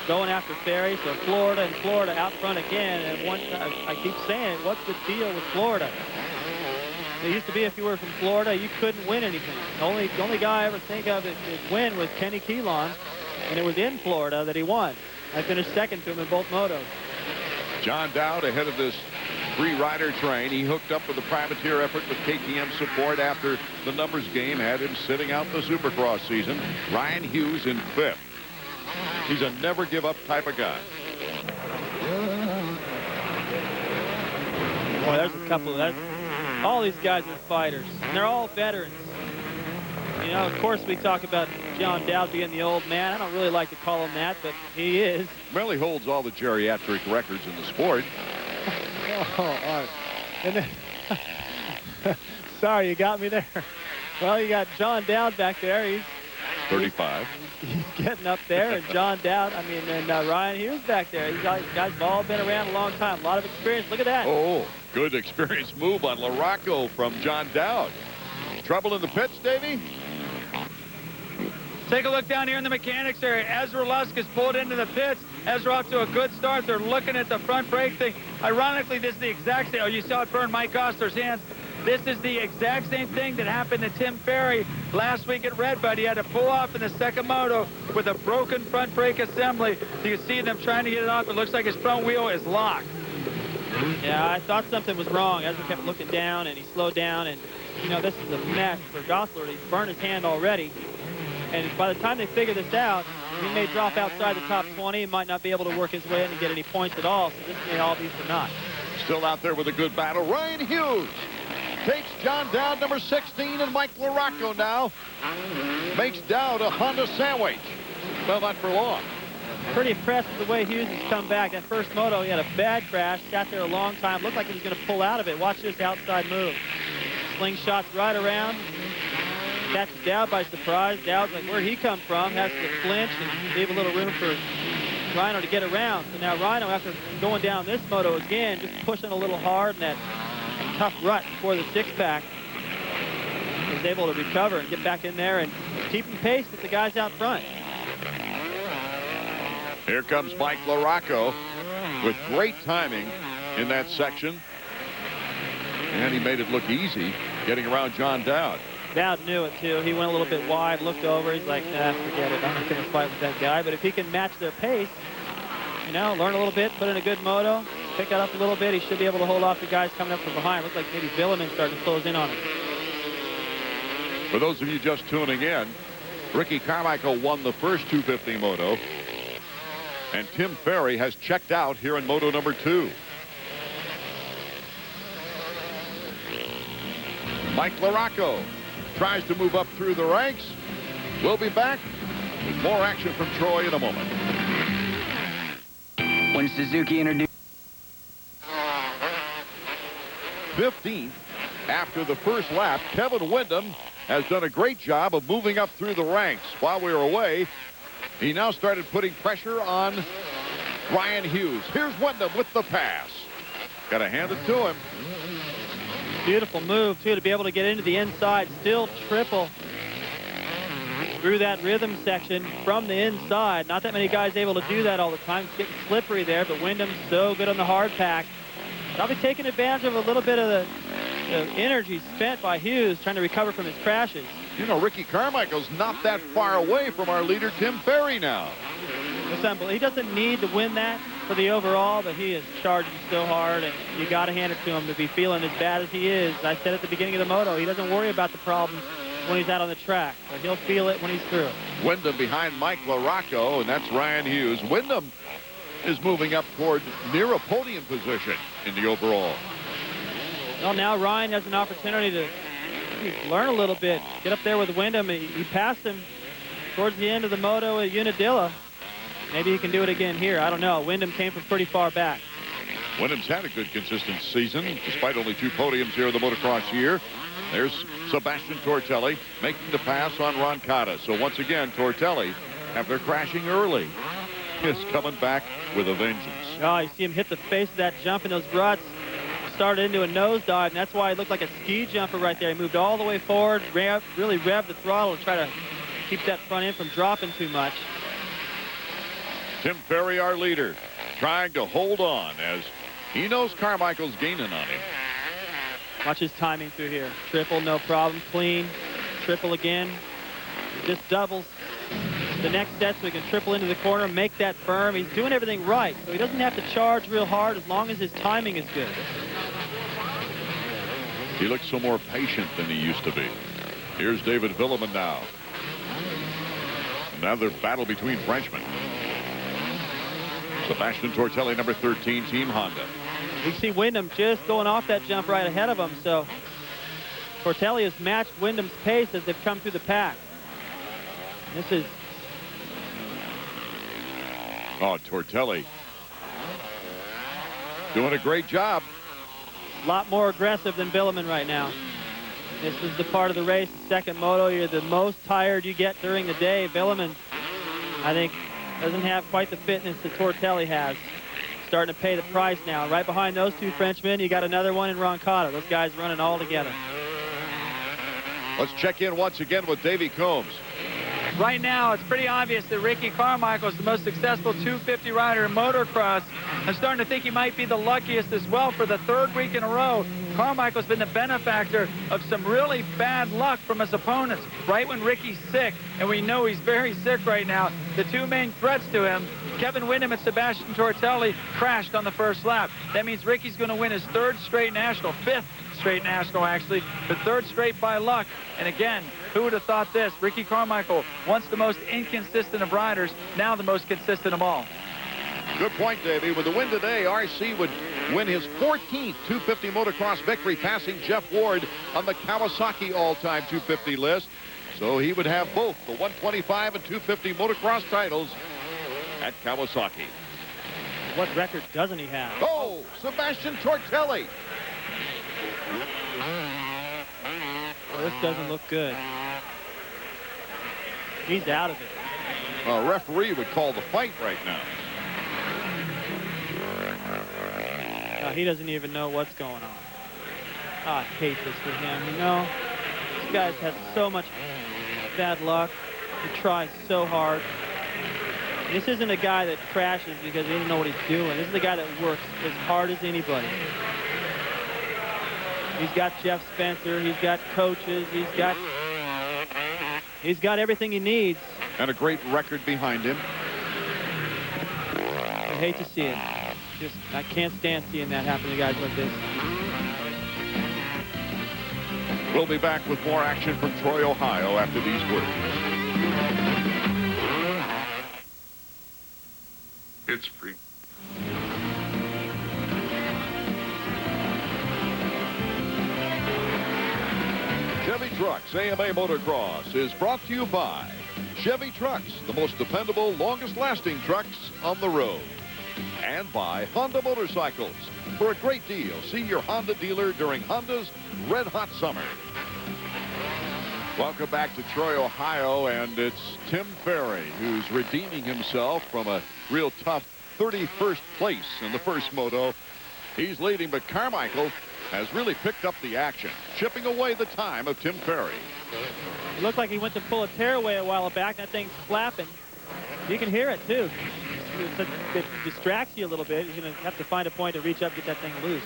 going after Ferry. So Florida out front again. And I keep saying, what's the deal with Florida? It used to be if you were from Florida, you couldn't win anything. The only guy I ever think of that win was Kenny Keelan, and it was in Florida that he won. I finished 2nd to him in both motos. John Dowd ahead of this 3-rider train. He hooked up with a privateer effort with KTM support after the numbers game had him sitting out the Supercross season. Ryan Hughes in 5th. He's a never-give-up type of guy. Boy, there's a couple of that. All these guys are fighters, and they're all veterans. You know, of course, we talk about John Dowd being the old man. I don't really like to call him that, but he is. Well, he holds all the geriatric records in the sport. Oh, all right. And then, sorry, you got me there. Well, you got John Dowd back there. He's 35. He's getting up there, and John Dowd, and Ryan Hughes back there. These guys have all been around a long time. A lot of experience. Look at that. Oh, good experience move on LaRocco from John Dowd. Trouble in the pits, Davey? Take a look down here in the mechanics area. Ezra Lusk is pulled into the pits. Ezra off to a good start. They're looking at the front brake thing. Ironically, this is the exact same. Oh, you saw it burn Mike Oster's hands. This is the exact same thing that happened to Tim Ferry last week at Redbud. He had to pull off in the 2nd moto with a broken front brake assembly. So you see them trying to get it off. It looks like his front wheel is locked. Yeah, I thought something was wrong. Ezra kept looking down, and he slowed down. And, you know, this is a mess for Gosler. He's burned his hand already. And by the time they figure this out, he may drop outside the top 20. He might not be able to work his way in and get any points at all. So this may all be for naught. Still out there with a good battle. Ryan Hughes takes John Dowd, number 16, and Mike LaRocco now makes Dowd a Honda sandwich. Well, not for long. Pretty impressed with the way Hughes has come back. That first moto, he had a bad crash, sat there a long time. Looked like he was going to pull out of it. Watch this outside move. Slingshots right around. Catches Dowd by surprise. Dowd's like, where'd he come from? Has to flinch and leave a little room for Rhino to get around. So now Rhino, after going down this moto again, just pushing a little hard in that tough rut before the 6-pack, is able to recover and get back in there and keeping pace with the guys out front. Here comes Mike LaRocco with great timing in that section. And he made it look easy getting around John Dowd. Dowd knew it, too. He went a little bit wide, looked over. He's like, nah, forget it. I'm not going to fight with that guy. But if he can match their pace, you know, learn a little bit, put in a good moto, pick it up a little bit, he should be able to hold off the guys coming up from behind. Looks like maybe Vuillemin starting to close in on him. For those of you just tuning in, Ricky Carmichael won the first 250 moto. And Tim Ferry has checked out here in moto number 2. Mike LaRocco tries to move up through the ranks. We'll be back with more action from Troy in a moment. When Suzuki introduced 15th after the first lap, Kevin Windham has done a great job of moving up through the ranks. While we were away, he now started putting pressure on Ryan Hughes. Here's Windham with the pass. Got to hand it to him. Beautiful move, too, to be able to get into the inside, still triple through that rhythm section from the inside. Not that many guys able to do that all the time. It's getting slippery there, but Windham's so good on the hard pack. But I'll be taking advantage of a little bit of the energy spent by Hughes trying to recover from his crashes. You know, Ricky Carmichael's not that far away from our leader, Tim Ferry, now. It's unbelievable. He doesn't need to win that for the overall, but he is charging so hard, and you got to hand it to him to be feeling as bad as he is. I said at the beginning of the moto, he doesn't worry about the problems when he's out on the track, but he'll feel it when he's through. Windham behind Mike LaRocco, and that's Ryan Hughes. Windham is moving up toward near a podium position in the overall. Well, now Ryan has an opportunity to learn a little bit, get up there with Windham. He passed him towards the end of the moto at Unadilla. Maybe he can do it again here. I don't know. Windham came from pretty far back. Windham's had a good, consistent season, despite only 2 podiums here in the motocross year. There's Sebastien Tortelli making the pass on Roncada. So once again, Tortelli, after crashing early, is coming back with a vengeance. Oh, you see him hit the face of that jump in those ruts. Started into a nosedive, and that's why he looked like a ski jumper right there. He moved all the way forward, really revved the throttle to try to keep that front end from dropping too much. Tim Ferry, our leader, trying to hold on as he knows Carmichael's gaining on him. Watch his timing through here. Triple, no problem. Clean. Triple again. Just doubles the next set so he can triple into the corner, make that berm. He's doing everything right, so he doesn't have to charge real hard as long as his timing is good. He looks so more patient than he used to be. Here's David Vuillemin now. Another battle between Frenchmen. Sebastien Tortelli, number 13, Team Honda. You see Windham just going off that jump right ahead of him, so Tortelli has matched Windham's pace as they've come through the pack. This is... Oh, Tortelli doing a great job. A lot more aggressive than Vuillemin right now. This is the part of the race, the second moto. You're the most tired you get during the day. Vuillemin, I think, doesn't have quite the fitness that Tortelli has. Starting to pay the price now. Right behind those 2 Frenchmen, you got another one in Roncada. Those guys running all together. Let's check in once again with Davey Combs. Right now, it's pretty obvious that Ricky Carmichael is the most successful 250 rider in motocross. I'm starting to think he might be the luckiest as well for the 3rd week in a row. Carmichael's been the benefactor of some really bad luck from his opponents. Right when Ricky's sick, and we know he's very sick right now, the 2 main threats to him, Kevin Windham and Sebastien Tortelli, crashed on the first lap. That means Ricky's going to win his 3rd straight national, 5th straight national actually, but 3rd straight by luck. And again, who would have thought this? Ricky Carmichael, once the most inconsistent of riders, now the most consistent of all. Good point, Davey. With the win today, RC would win his 14th 250 motocross victory, passing Jeff Ward on the Kawasaki all-time 250 list. So he would have both the 125 and 250 motocross titles at Kawasaki. What record doesn't he have? Oh, Sebastien Tortelli. Well, this doesn't look good. He's out of it. A referee would call the fight right now. He doesn't even know what's going on. Oh, I hate this for him. You know, this guy's had so much bad luck. He tries so hard. This isn't a guy that crashes because he doesn't know what he's doing. This is a guy that works as hard as anybody. He's got Jeff Spencer. He's got coaches. He's got everything he needs. And a great record behind him. I hate to see it. I can't stand seeing that happen to guys like this. We'll be back with more action from Troy, Ohio after these words. It's free. Chevy Trucks AMA Motocross is brought to you by Chevy Trucks, the most dependable, longest-lasting trucks on the road. And by Honda Motorcycles. For a great deal, see your Honda dealer during Honda's Red Hot Summer. Welcome back to Troy, Ohio, and it's Tim Ferry who's redeeming himself from a real tough 31st place in the first moto. He's leading, but Carmichael has really picked up the action, chipping away the time of Tim Ferry. It looked like he went to pull a tearaway a while back. That thing's flapping. You can hear it, too. It distracts you a little bit. You're going to have to find a point to reach up and get that thing loose.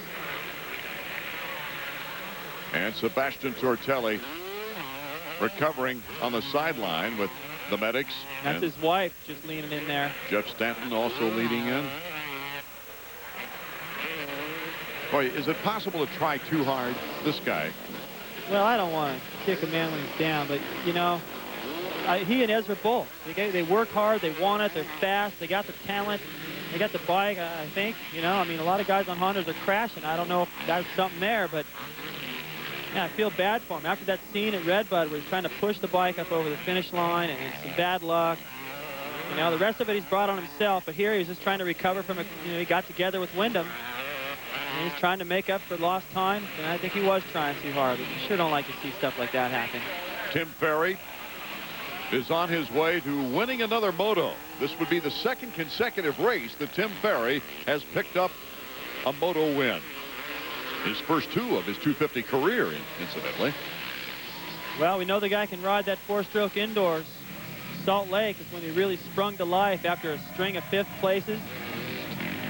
And Sebastien Tortelli recovering on the sideline with the medics. That's his wife just leaning in there. Jeff Stanton also leading in. Boy, is it possible to try too hard? This guy. Well, I don't want to kick a man when he's down, but, you know, he and Ezra both. They work hard. They want it. They're fast. They got the talent. They got the bike, I think. You know, I mean, a lot of guys on Hondas are crashing. I don't know if that's something there, but yeah, I feel bad for him. After that scene at Redbud where he's trying to push the bike up over the finish line and some bad luck. You know, the rest of it he's brought on himself, but here he's just trying to recover from it. You know, he got together with Windham. And he's trying to make up for lost time, and I think he was trying too hard, but you sure don't like to see stuff like that happen. Tim Ferry is on his way to winning another moto. This would be the second consecutive race that Tim Ferry has picked up a moto win. His first two of his 250 career, incidentally. Well, we know the guy can ride that four-stroke indoors. Salt Lake is when he really sprung to life after a string of fifth places.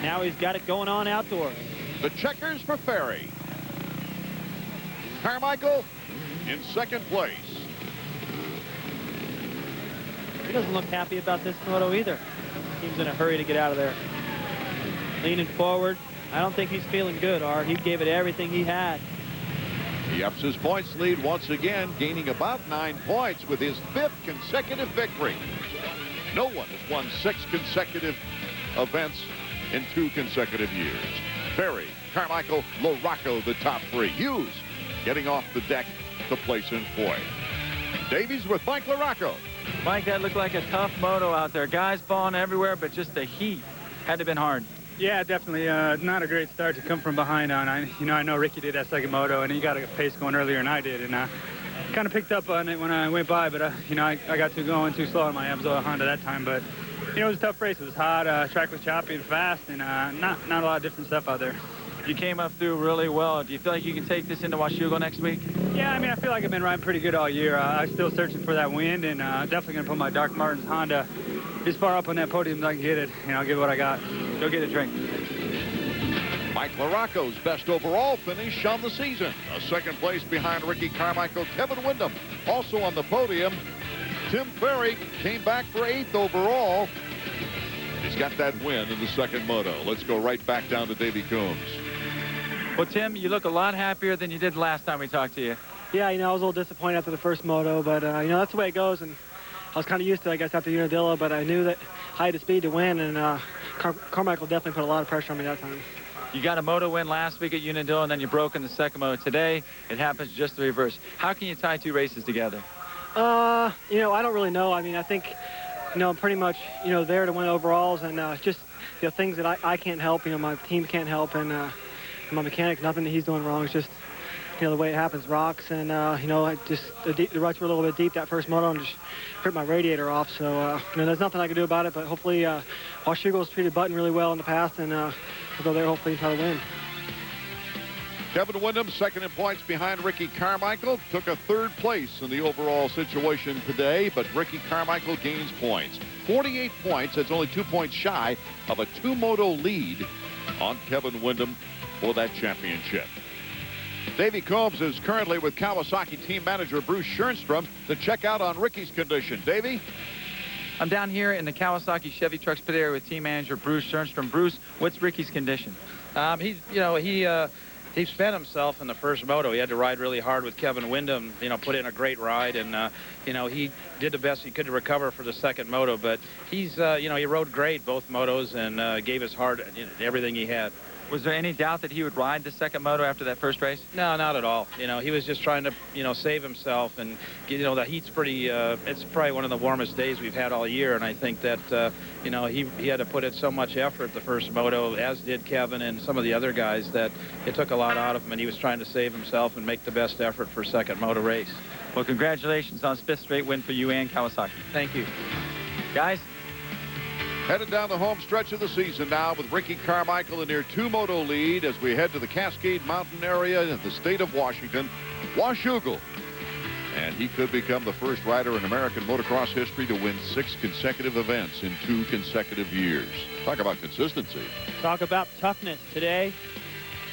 Now he's got it going on outdoors. The checkers for Ferry. Carmichael in second place. He doesn't look happy about this moto either. Seems in a hurry to get out of there. Leaning forward. I don't think he's feeling good, Art. He gave it everything he had. He ups his points lead once again, gaining about 9 points with his 5th consecutive victory. No one has won 6 consecutive events in 2 consecutive years. Ferry, Carmichael, LaRocco, the top 3. Hughes getting off the deck to place in 4th. Davies with Mike LaRocco. Mike, that looked like a tough moto out there. Guys falling everywhere, but just the heat had to have been hard. Yeah, definitely. Not a great start to come from behind on. I know Ricky did that second moto, and he got a pace going earlier than I did, and kind of picked up on it when I went by. But I got going too slow on my Abzoa Honda that time. But it was a tough race. It was hot. Track was choppy and fast, and not a lot of different stuff out there. You came up through really well. Do you feel like you can take this into Washougal next week? Yeah, I mean, I feel like I've been riding pretty good all year. I'm still searching for that wind, and definitely going to put my Doc Martens Honda as far up on that podium as I can get it. I'll give it what I got. Go get a drink. Mike LaRocco's best overall finish on the season. A second place behind Ricky Carmichael. Kevin Windham also on the podium. Tim Ferry came back for 8th overall. He's got that win in the second moto. Let's go right back down to Davey Coombs. Well, Tim, you look a lot happier than you did last time we talked to you. Yeah, I was a little disappointed after the first moto, but, that's the way it goes. And I was kind of used to it, I guess, after Unadilla, but I knew that I had the speed to win, and Carmichael definitely put a lot of pressure on me that time. You got a moto win last week at Unadilla, and then you broke in the second moto today. It happens just the reverse. How can you tie 2 races together? I don't really know. I mean, I think, I'm pretty much, there to win overalls, and just, things that I can't help, my team can't help, and my mechanic, nothing that he's doing wrong. It's just, the way it happens, rocks, and, the ruts were a little bit deep that first moto and just hurt my radiator off. So, there's nothing I can do about it, but hopefully Washougal's treated Button really well in the past, and we'll go there hopefully and try to win. Kevin Windham, second in points behind Ricky Carmichael, took a 3rd place in the overall situation today, but Ricky Carmichael gains points. 48 points, that's only 2 points shy of a 2-moto lead on Kevin Windham for that championship. Davey Combs is currently with Kawasaki team manager Bruce Schoenstrom to check out on Ricky's condition. Davey? I'm down here in the Kawasaki Chevy Trucks pit area with team manager Bruce Schoenstrom. Bruce, what's Ricky's condition? He spent himself in the first moto. He had to ride really hard with Kevin Windham, put in a great ride, and he did the best he could to recover for the second moto. But he's he rode great both motos and gave his heart everything he had. Was there any doubt that he would ride the second moto after that first race? No, not at all. You know, he was just trying to, you know, save himself. And, you know, the heat's pretty, it's probably one of the warmest days we've had all year. And I think that, you know, he had to put in so much effort the first moto, as did Kevin and some of the other guys, that it took a lot out of him. And he was trying to save himself and make the best effort for second moto race. Well, congratulations on 5th straight win for you and Kawasaki. Thank you. Guys? Headed down the home stretch of the season now with Ricky Carmichael in near 2-moto lead as we head to the Cascade Mountain area in the state of Washington. Washougal. And he could become the first rider in American motocross history to win 6 consecutive events in 2 consecutive years. Talk about consistency. Talk about toughness. Today,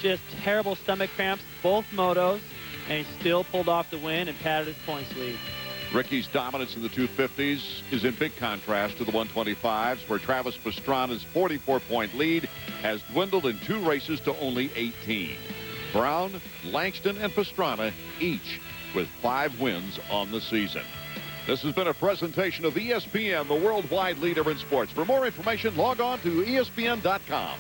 just terrible stomach cramps, both motos, and he still pulled off the win and padded his points lead. Ricky's dominance in the 250s is in big contrast to the 125s, where Travis Pastrana's 44-point lead has dwindled in 2 races to only 18. Brown, Langston, and Pastrana each with 5 wins on the season. This has been a presentation of ESPN, the worldwide leader in sports. For more information, log on to ESPN.com.